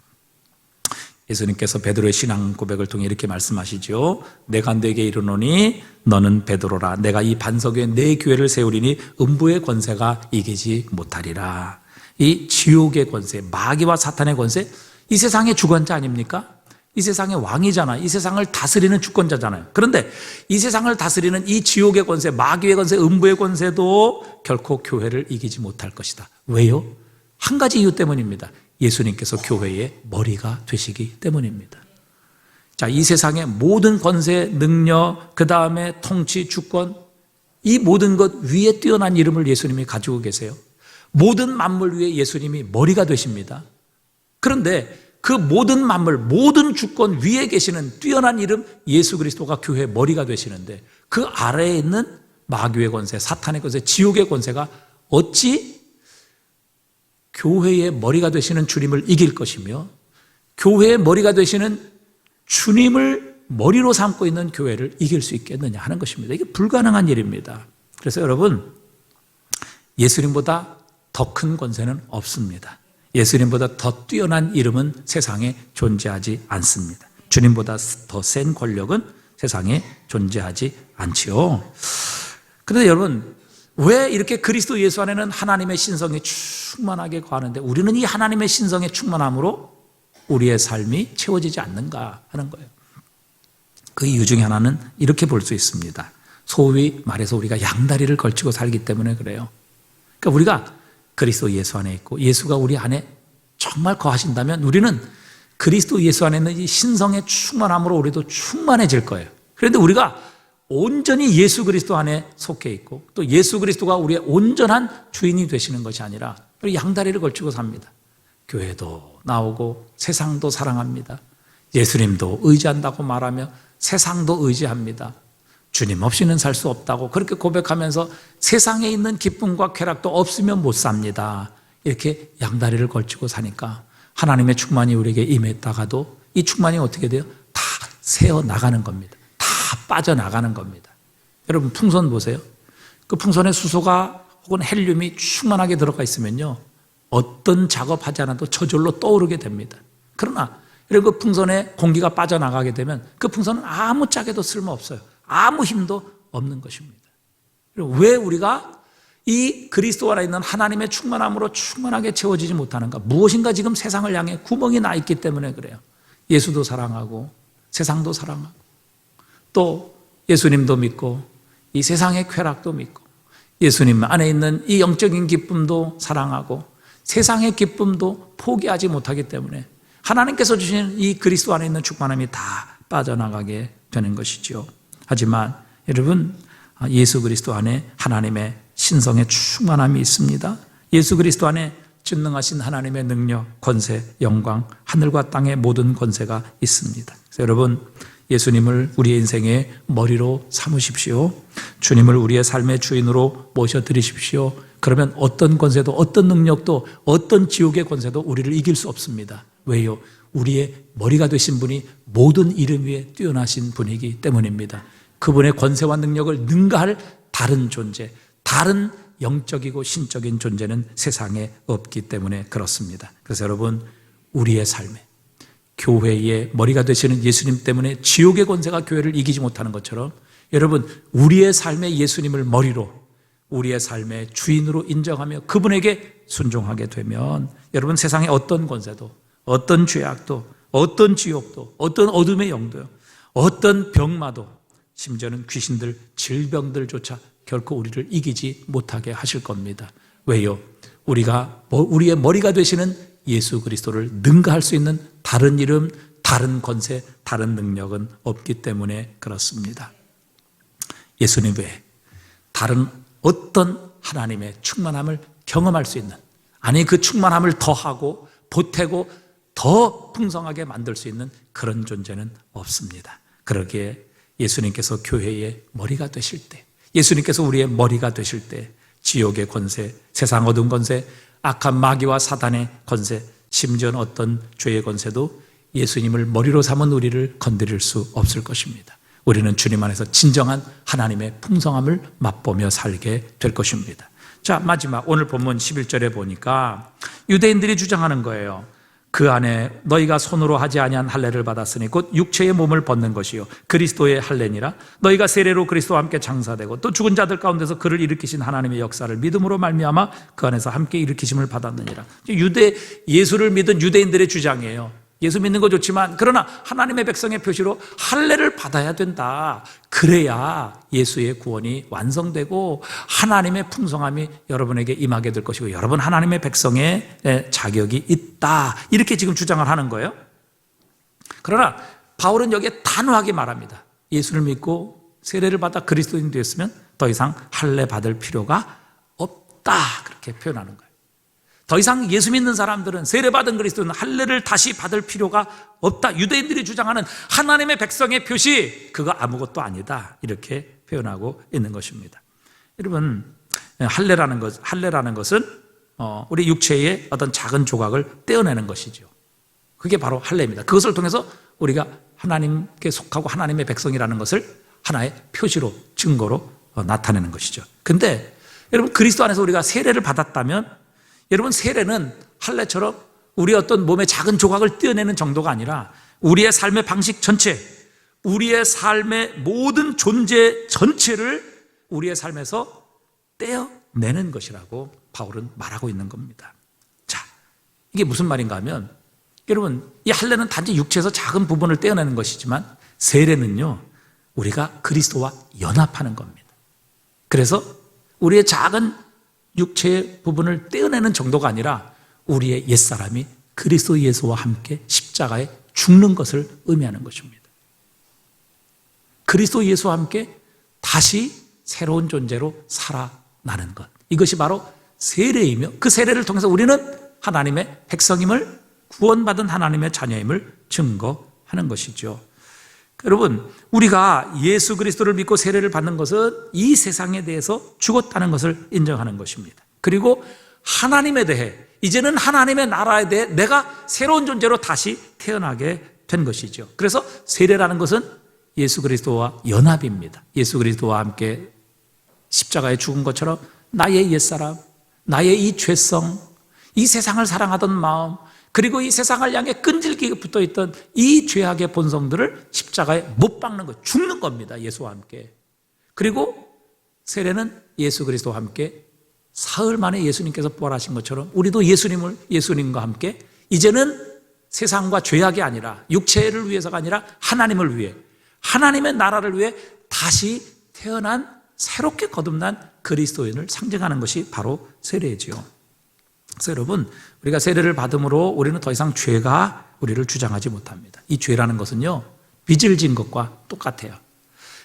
예수님께서 베드로의 신앙 고백을 통해 이렇게 말씀하시죠. 내가 네게 이르노니 너는 베드로라. 내가 이 반석 위에 내 교회를 세우리니 음부의 권세가 이기지 못하리라. 이 지옥의 권세, 마귀와 사탄의 권세, 이 세상의 주권자 아닙니까? 이 세상의 왕이잖아요. 이 세상을 다스리는 주권자잖아요. 그런데 이 세상을 다스리는 이 지옥의 권세, 마귀의 권세, 음부의 권세도 결코 교회를 이기지 못할 것이다. 왜요? 한 가지 이유 때문입니다. 예수님께서 교회의 머리가 되시기 때문입니다. 자, 이 세상의 모든 권세, 능력, 그 다음에 통치, 주권, 이 모든 것 위에 뛰어난 이름을 예수님이 가지고 계세요. 모든 만물 위에 예수님이 머리가 되십니다. 그런데 그 모든 만물, 모든 주권 위에 계시는 뛰어난 이름 예수 그리스도가 교회의 머리가 되시는데 그 아래에 있는 마귀의 권세, 사탄의 권세, 지옥의 권세가 어찌 교회의 머리가 되시는 주님을 이길 것이며 교회의 머리가 되시는 주님을 머리로 삼고 있는 교회를 이길 수 있겠느냐 하는 것입니다. 이게 불가능한 일입니다. 그래서 여러분, 예수님보다 더 큰 권세는 없습니다. 예수님보다 더 뛰어난 이름은 세상에 존재하지 않습니다. 주님보다 더 센 권력은 세상에 존재하지 않지요. 그런데 여러분, 왜 이렇게 그리스도 예수 안에는 하나님의 신성이 충만하게 거하는데 우리는 이 하나님의 신성의 충만함으로 우리의 삶이 채워지지 않는가 하는 거예요. 그 이유 중에 하나는 이렇게 볼 수 있습니다. 소위 말해서 우리가 양다리를 걸치고 살기 때문에 그래요. 그러니까 우리가 그리스도 예수 안에 있고 예수가 우리 안에 정말 거하신다면 우리는 그리스도 예수 안에 있는 이 신성의 충만함으로 우리도 충만해질 거예요. 그런데 우리가 온전히 예수 그리스도 안에 속해 있고 또 예수 그리스도가 우리의 온전한 주인이 되시는 것이 아니라 우리 양다리를 걸치고 삽니다. 교회도 나오고 세상도 사랑합니다. 예수님도 의지한다고 말하며 세상도 의지합니다. 주님 없이는 살 수 없다고 그렇게 고백하면서 세상에 있는 기쁨과 쾌락도 없으면 못 삽니다. 이렇게 양다리를 걸치고 사니까 하나님의 충만이 우리에게 임했다가도 이 충만이 어떻게 돼요? 다 새어나가는 겁니다. 다 빠져나가는 겁니다. 여러분 풍선 보세요. 그 풍선에 수소가 혹은 헬륨이 충만하게 들어가 있으면요 어떤 작업하지 않아도 저절로 떠오르게 됩니다. 그러나 그 풍선에 공기가 빠져나가게 되면 그 풍선은 아무 짝에도 쓸모없어요. 아무 힘도 없는 것입니다. 왜 우리가 이 그리스도 안에 있는 하나님의 충만함으로 충만하게 채워지지 못하는가? 무엇인가 지금 세상을 향해 구멍이 나 있기 때문에 그래요. 예수도 사랑하고 세상도 사랑하고 또 예수님도 믿고 이 세상의 쾌락도 믿고 예수님 안에 있는 이 영적인 기쁨도 사랑하고 세상의 기쁨도 포기하지 못하기 때문에 하나님께서 주신 이 그리스도 안에 있는 충만함이 다 빠져나가게 되는 것이죠. 하지만 여러분 예수 그리스도 안에 하나님의 신성의 충만함이 있습니다. 예수 그리스도 안에 전능하신 하나님의 능력, 권세, 영광, 하늘과 땅의 모든 권세가 있습니다. 그래서 여러분 예수님을 우리의 인생의 머리로 삼으십시오. 주님을 우리의 삶의 주인으로 모셔드리십시오. 그러면 어떤 권세도 어떤 능력도 어떤 지옥의 권세도 우리를 이길 수 없습니다. 왜요? 우리의 머리가 되신 분이 모든 이름 위에 뛰어나신 분이기 때문입니다. 그분의 권세와 능력을 능가할 다른 존재, 다른 영적이고 신적인 존재는 세상에 없기 때문에 그렇습니다. 그래서 여러분 우리의 삶에 교회의 머리가 되시는 예수님 때문에 지옥의 권세가 교회를 이기지 못하는 것처럼 여러분 우리의 삶에 예수님을 머리로 우리의 삶의 주인으로 인정하며 그분에게 순종하게 되면 여러분 세상의 어떤 권세도 어떤 죄악도 어떤 지옥도 어떤 어둠의 영도요 어떤 병마도 심지어는 귀신들 질병들조차 결코 우리를 이기지 못하게 하실 겁니다. 왜요? 우리가 우리의 머리가 되시는 예수 그리스도를 능가할 수 있는 다른 이름, 다른 권세, 다른 능력은 없기 때문에 그렇습니다. 예수님 외에 다른 어떤 하나님의 충만함을 경험할 수 있는 아니 그 충만함을 더하고 보태고 더 풍성하게 만들 수 있는 그런 존재는 없습니다. 그러기에 예수님께서 교회의 머리가 되실 때 예수님께서 우리의 머리가 되실 때 지옥의 권세, 세상 어두운 권세, 악한 마귀와 사단의 권세, 심지어는 어떤 죄의 권세도 예수님을 머리로 삼은 우리를 건드릴 수 없을 것입니다. 우리는 주님 안에서 진정한 하나님의 풍성함을 맛보며 살게 될 것입니다. 자, 마지막 오늘 본문 11절에 보니까 유대인들이 주장하는 거예요. 그 안에 너희가 손으로 하지 아니한 할례를 받았으니 곧 육체의 몸을 벗는 것이요 그리스도의 할례니라. 너희가 세례로 그리스도와 함께 장사되고 또 죽은 자들 가운데서 그를 일으키신 하나님의 역사를 믿음으로 말미암아 그 안에서 함께 일으키심을 받았느니라. 예수를 믿은 유대인들의 주장이에요. 예수 믿는 거 좋지만 그러나 하나님의 백성의 표시로 할례를 받아야 된다. 그래야 예수의 구원이 완성되고 하나님의 풍성함이 여러분에게 임하게 될 것이고 여러분 하나님의 백성의 자격이 있다. 이렇게 지금 주장을 하는 거예요. 그러나 바울은 여기에 단호하게 말합니다. 예수를 믿고 세례를 받아 그리스도인 되었으면 더 이상 할례 받을 필요가 없다. 그렇게 표현하는 거예요. 더 이상 예수 믿는 사람들은, 세례받은 그리스도는 할례를 다시 받을 필요가 없다. 유대인들이 주장하는 하나님의 백성의 표시, 그거 아무것도 아니다. 이렇게 표현하고 있는 것입니다. 여러분, 할례라는 것은 우리 육체의 어떤 작은 조각을 떼어내는 것이죠. 그게 바로 할례입니다. 그것을 통해서 우리가 하나님께 속하고 하나님의 백성이라는 것을 하나의 표시로, 증거로 나타내는 것이죠. 근데 여러분, 그리스도 안에서 우리가 세례를 받았다면, 여러분, 세례는 할례처럼 우리 어떤 몸의 작은 조각을 떼어내는 정도가 아니라 우리의 삶의 방식 전체, 우리의 삶의 모든 존재 전체를 우리의 삶에서 떼어내는 것이라고 바울은 말하고 있는 겁니다. 자, 이게 무슨 말인가 하면, 여러분, 이 할례는 단지 육체에서 작은 부분을 떼어내는 것이지만 세례는요, 우리가 그리스도와 연합하는 겁니다. 그래서 우리의 작은 육체의 부분을 떼어내는 정도가 아니라 우리의 옛사람이 그리스도 예수와 함께 십자가에 죽는 것을 의미하는 것입니다. 그리스도 예수와 함께 다시 새로운 존재로 살아나는 것, 이것이 바로 세례이며, 그 세례를 통해서 우리는 하나님의 백성임을, 구원받은 하나님의 자녀임을 증거하는 것이죠. 여러분, 우리가 예수 그리스도를 믿고 세례를 받는 것은 이 세상에 대해서 죽었다는 것을 인정하는 것입니다. 그리고 하나님에 대해, 이제는 하나님의 나라에 대해 내가 새로운 존재로 다시 태어나게 된 것이죠. 그래서 세례라는 것은 예수 그리스도와 연합입니다. 예수 그리스도와 함께 십자가에 죽은 것처럼 나의 옛사람, 나의 이 죄성, 이 세상을 사랑하던 마음, 그리고 이 세상을 향해 끈질기게 붙어있던 이 죄악의 본성들을 십자가에 못 박는 것, 죽는 겁니다. 예수와 함께. 그리고 세례는 예수 그리스도와 함께 사흘 만에 예수님께서 부활하신 것처럼 우리도 예수님과 함께 이제는 세상과 죄악이 아니라, 육체를 위해서가 아니라 하나님을 위해, 하나님의 나라를 위해 다시 태어난, 새롭게 거듭난 그리스도인을 상징하는 것이 바로 세례지요. 그래서 여러분, 우리가 세례를 받음으로 우리는 더 이상 죄가 우리를 주장하지 못합니다. 이 죄라는 것은요, 빚을 진 것과 똑같아요.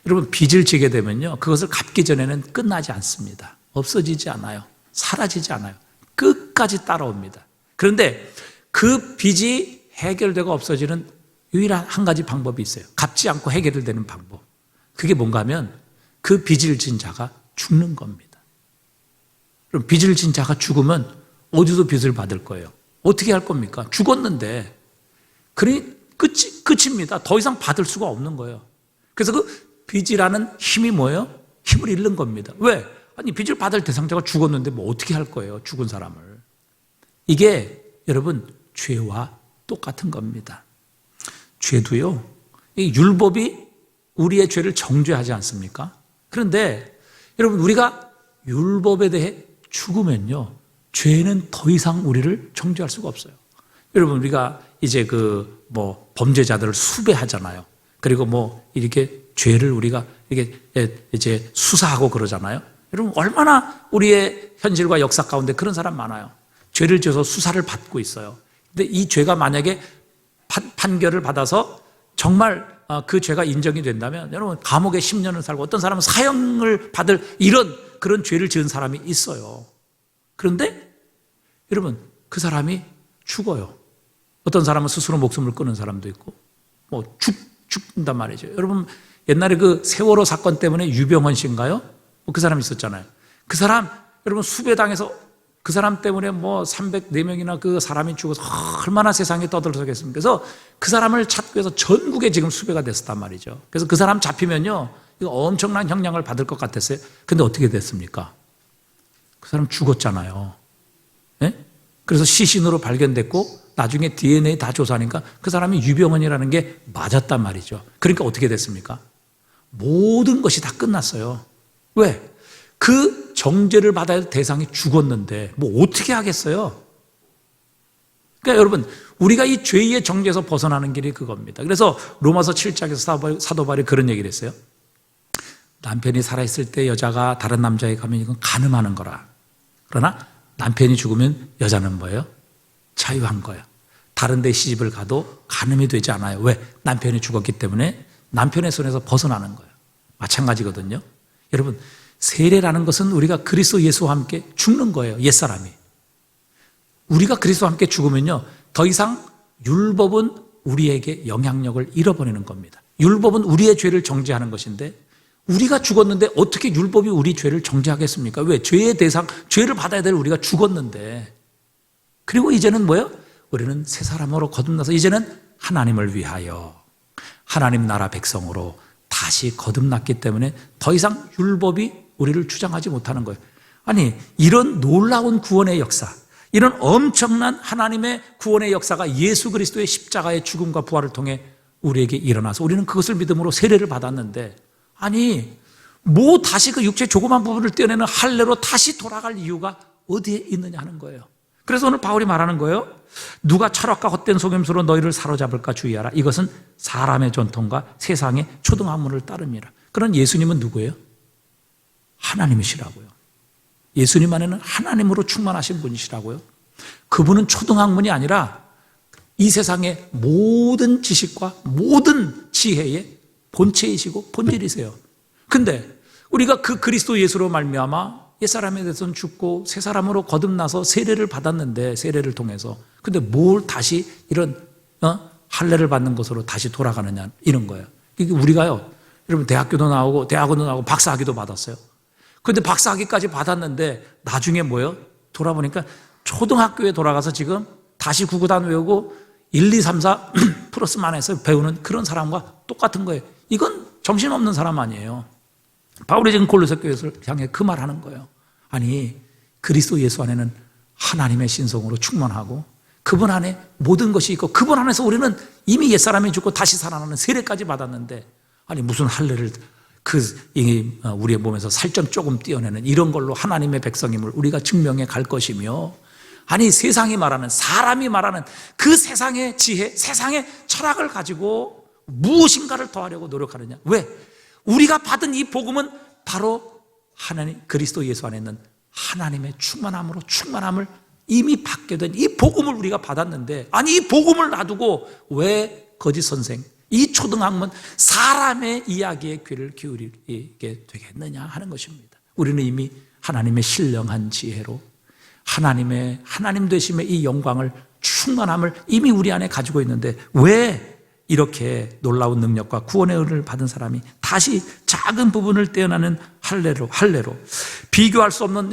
여러분, 빚을 지게 되면요, 그것을 갚기 전에는 끝나지 않습니다. 없어지지 않아요. 사라지지 않아요. 끝까지 따라옵니다. 그런데 그 빚이 해결되고 없어지는 유일한 한 가지 방법이 있어요. 갚지 않고 해결되는 방법. 그게 뭔가 하면 그 빚을 진 자가 죽는 겁니다. 그럼 빚을 진 자가 죽으면 어디서 빚을 받을 거예요? 어떻게 할 겁니까? 죽었는데. 그러니 끝입니다. 더 이상 받을 수가 없는 거예요. 그래서 그 빚이라는 힘이 뭐예요? 힘을 잃는 겁니다. 왜? 아니, 빚을 받을 대상자가 죽었는데 뭐 어떻게 할 거예요? 죽은 사람을. 이게 여러분, 죄와 똑같은 겁니다. 죄도요, 이 율법이 우리의 죄를 정죄하지 않습니까? 그런데 여러분, 우리가 율법에 대해 죽으면요, 죄는 더 이상 우리를 정죄할 수가 없어요. 여러분, 우리가 이제 범죄자들을 수배하잖아요. 그리고 이렇게 죄를 우리가 이렇게 이제 수사하고 그러잖아요. 여러분, 얼마나 우리의 현실과 역사 가운데 그런 사람 많아요. 죄를 지어서 수사를 받고 있어요. 근데 이 죄가 만약에 판결을 받아서 정말 그 죄가 인정이 된다면 여러분, 감옥에 10년을 살고 어떤 사람은 사형을 받을 그런 죄를 지은 사람이 있어요. 그런데 여러분, 그 사람이 죽어요. 어떤 사람은 스스로 목숨을 끊은 사람도 있고 죽는단 말이죠. 여러분, 옛날에 그 세월호 사건 때문에 유병헌 씨인가요? 그 사람 있었잖아요. 그 사람 여러분, 수배당해서 그 사람 때문에 304명이나 그 사람이 죽어서 얼마나 세상에 떠들썩했습니까? 그래서 그 사람을 찾기 위해서 전국에 지금 수배가 됐었단 말이죠. 그래서 그 사람 잡히면요, 이거 엄청난 형량을 받을 것 같았어요. 근데 어떻게 됐습니까? 그 사람 죽었잖아요. 예? 그래서 시신으로 발견됐고 나중에 DNA 다 조사하니까 그 사람이 유병헌이라는 게 맞았단 말이죠. 그러니까 어떻게 됐습니까? 모든 것이 다 끝났어요. 왜? 그 정죄를 받아야 할 대상이 죽었는데 어떻게 하겠어요? 그러니까 여러분, 우리가 이 죄의 정죄에서 벗어나는 길이 그겁니다. 그래서 로마서 7장에서 사도 바울이 그런 얘기를 했어요. 남편이 살아있을 때 여자가 다른 남자에 가면 이건 간음하는 거라. 그러나 남편이 죽으면 여자는 뭐예요? 자유한 거예요. 다른 데 시집을 가도 간음이 되지 않아요. 왜? 남편이 죽었기 때문에 남편의 손에서 벗어나는 거예요. 마찬가지거든요. 여러분, 세례라는 것은 우리가 그리스도 예수와 함께 죽는 거예요. 옛사람이.
우리가 그리스도와 함께 죽으면요, 더 이상 율법은 우리에게 영향력을 잃어버리는 겁니다. 율법은 우리의 죄를 정죄하는 것인데 우리가 죽었는데 어떻게 율법이 우리 죄를 정죄하겠습니까? 왜? 죄의 대상, 죄를 받아야 될 우리가 죽었는데. 그리고 이제는 뭐예요? 우리는 새 사람으로 거듭나서 이제는 하나님을 위하여 하나님 나라 백성으로 다시 거듭났기 때문에 더 이상 율법이 우리를 주장하지 못하는 거예요. 아니, 이런 놀라운 구원의 역사, 이런 엄청난 하나님의 구원의 역사가 예수 그리스도의 십자가의 죽음과 부활을 통해 우리에게 일어나서 우리는 그것을 믿음으로 세례를 받았는데, 아니 뭐 다시 그 육체의 조그만 부분을 떼어내는 할례로 다시 돌아갈 이유가 어디에 있느냐 하는 거예요. 그래서 오늘 바울이 말하는 거예요. 누가 철학과 헛된 속임수로 너희를 사로잡을까 주의하라. 이것은 사람의 전통과 세상의 초등학문을 따름이라. 그런 예수님은 누구예요? 하나님이시라고요. 예수님 안에는 하나님으로 충만하신 분이시라고요. 그분은 초등학문이 아니라 이 세상의 모든 지식과 모든 지혜의 본체이시고 본질이세요. 근데 우리가 그 그리스도 예수로 말미암아 옛사람에 대해서는 죽고 새 사람으로 거듭나서 세례를 받았는데, 세례를 통해서, 근데 뭘 다시 이런 할례를 받는 것으로 다시 돌아가느냐 이런 거예요. 이게 우리가요, 여러분 대학교도 나오고 대학원도 나오고 박사학위도 받았어요. 근데 박사학위까지 받았는데 나중에 뭐예요? 돌아보니까 초등학교에 돌아가서 지금 다시 구구단 외우고 1, 2, 3, 4 플러스만 해서 배우는 그런 사람과 똑같은 거예요. 이건 정신없는 사람 아니에요. 바울이 지금 골로새 교회를 향해 그 말하는 거예요. 아니, 그리스도 예수 안에는 하나님의 신성으로 충만하고 그분 안에 모든 것이 있고 그분 안에서 우리는 이미 옛사람이 죽고 다시 살아나는 세례까지 받았는데, 아니 무슨 할례를 우리의 몸에서 살점 조금 떼어내는 이런 걸로 하나님의 백성임을 우리가 증명해 갈 것이며, 아니 세상이 말하는, 사람이 말하는 그 세상의 지혜, 세상의 철학을 가지고 무엇인가를 더하려고 노력하느냐. 왜? 우리가 받은 이 복음은 바로 하나님 그리스도 예수 안에 있는 하나님의 충만함으로 충만함을 이미 받게 된 이 복음을 우리가 받았는데, 아니 이 복음을 놔두고 왜 거짓 선생, 이 초등학문 사람의 이야기에 귀를 기울이게 되겠느냐 하는 것입니다. 우리는 이미 하나님의 신령한 지혜로 하나님 되심의 이 영광을, 충만함을 이미 우리 안에 가지고 있는데 왜 이렇게 놀라운 능력과 구원의 은혜를 받은 사람이 다시 작은 부분을 떼어나는 할례로 비교할 수 없는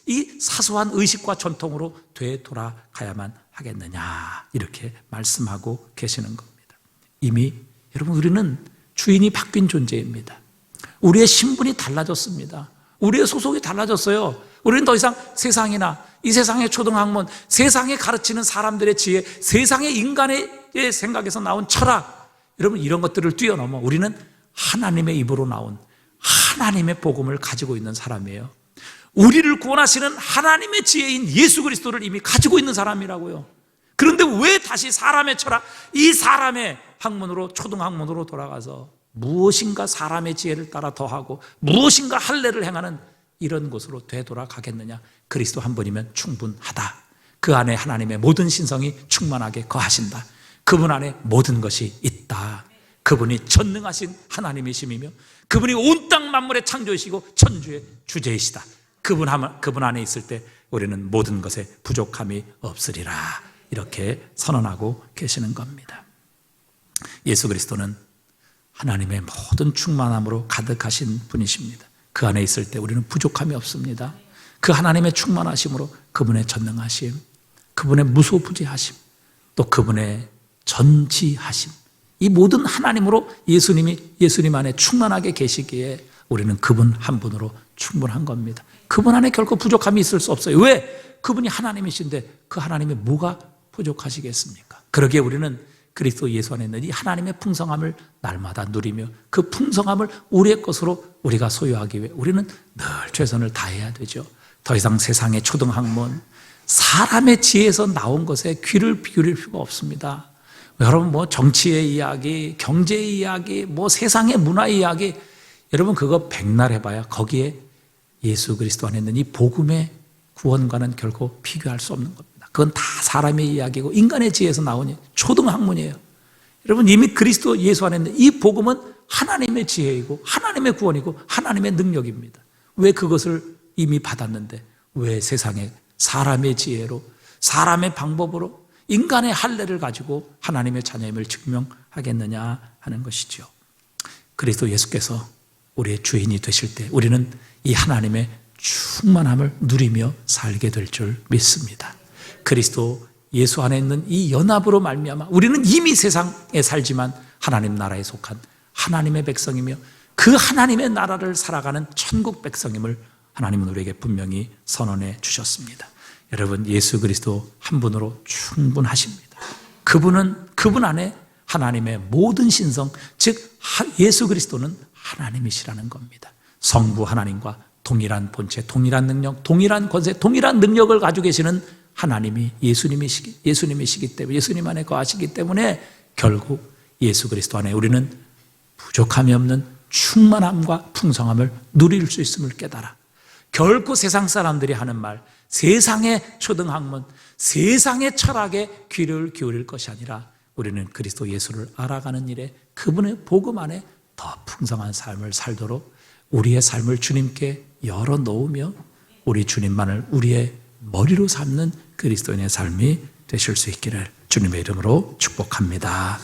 이 사소한 의식과 전통으로 되돌아가야만 하겠느냐, 이렇게 말씀하고 계시는 겁니다. 이미 여러분, 우리는 주인이 바뀐 존재입니다. 우리의 신분이 달라졌습니다. 우리의 소속이 달라졌어요. 우리는 더 이상 세상이나 이 세상의 초등학문, 세상에 가르치는 사람들의 지혜, 세상의 인간의 생각에서 나온 철학, 여러분 이런 것들을 뛰어넘어 우리는 하나님의 입으로 나온 하나님의 복음을 가지고 있는 사람이에요. 우리를 구원하시는 하나님의 지혜인 예수 그리스도를 이미 가지고 있는 사람이라고요. 그런데 왜 다시 사람의 철학, 이 사람의 학문으로, 초등학문으로 돌아가서 무엇인가 사람의 지혜를 따라 더하고 무엇인가 할례를 행하는 이런 곳으로 되돌아가겠느냐. 그리스도 한 분이면 충분하다. 그 안에 하나님의 모든 신성이 충만하게 거하신다. 그분 안에 모든 것이 있다. 그분이 전능하신 하나님이심이며 그분이 온 땅 만물의 창조이시고 천주의 주제이시다. 그분 안에 있을 때 우리는 모든 것에 부족함이 없으리라. 이렇게 선언하고 계시는 겁니다. 예수 그리스도는 하나님의 모든 충만함으로 가득하신 분이십니다. 그 안에 있을 때 우리는 부족함이 없습니다. 그 하나님의 충만하심으로 그분의 전능하심, 그분의 무소부재하심, 또 그분의 전지하심, 이 모든 하나님으로 예수님 안에 충만하게 계시기에 우리는 그분 한 분으로 충분한 겁니다. 그분 안에 결코 부족함이 있을 수 없어요. 왜? 그분이 하나님이신데 그 하나님이 뭐가 부족하시겠습니까? 그러기에 우리는 그리스도 예수 안에 있는 이 하나님의 풍성함을 날마다 누리며 그 풍성함을 우리의 것으로 우리가 소유하기 위해 우리는 늘 최선을 다해야 되죠. 더 이상 세상의 초등학문, 사람의 지혜에서 나온 것에 귀를 기울일 필요가 없습니다. 여러분 뭐 정치의 이야기, 경제의 이야기, 뭐 세상의 문화의 이야기, 여러분 그거 백날 해봐야 거기에 예수 그리스도 안에 있는 이 복음의 구원과는 결코 비교할 수 없는 겁니다. 그건 다 사람의 이야기고 인간의 지혜에서 나오니 초등학문이에요. 여러분 이미 그리스도 예수 안에 있는 이 복음은 하나님의 지혜이고 하나님의 구원이고 하나님의 능력입니다. 왜 그것을 이미 받았는데 왜 세상에 사람의 지혜로 사람의 방법으로 인간의 할례를 가지고 하나님의 자녀임을 증명하겠느냐 하는 것이죠. 그리스도 예수께서 우리의 주인이 되실 때 우리는 이 하나님의 충만함을 누리며 살게 될 줄 믿습니다. 그리스도 예수 안에 있는 이 연합으로 말미암아 우리는 이미 세상에 살지만 하나님 나라에 속한 하나님의 백성이며 그 하나님의 나라를 살아가는 천국 백성임을 하나님은 우리에게 분명히 선언해 주셨습니다. 여러분, 예수 그리스도 한 분으로 충분하십니다. 그분 안에 하나님의 모든 신성, 즉 예수 그리스도는 하나님이시라는 겁니다. 성부 하나님과 동일한 본체, 동일한 능력, 동일한 권세, 동일한 능력을 가지고 계시는 하나님이 예수님이시기 때문에, 예수님 안에 거하시기 때문에 결국 예수 그리스도 안에 우리는 부족함이 없는 충만함과 풍성함을 누릴 수 있음을 깨달아 결코 세상 사람들이 하는 말, 세상의 초등학문, 세상의 철학에 귀를 기울일 것이 아니라 우리는 그리스도 예수를 알아가는 일에 그분의 복음 안에 더 풍성한 삶을 살도록 우리의 삶을 주님께 열어놓으며 우리 주님만을 우리의 머리로 삼는 그리스도인의 삶이 되실 수 있기를 주님의 이름으로 축복합니다.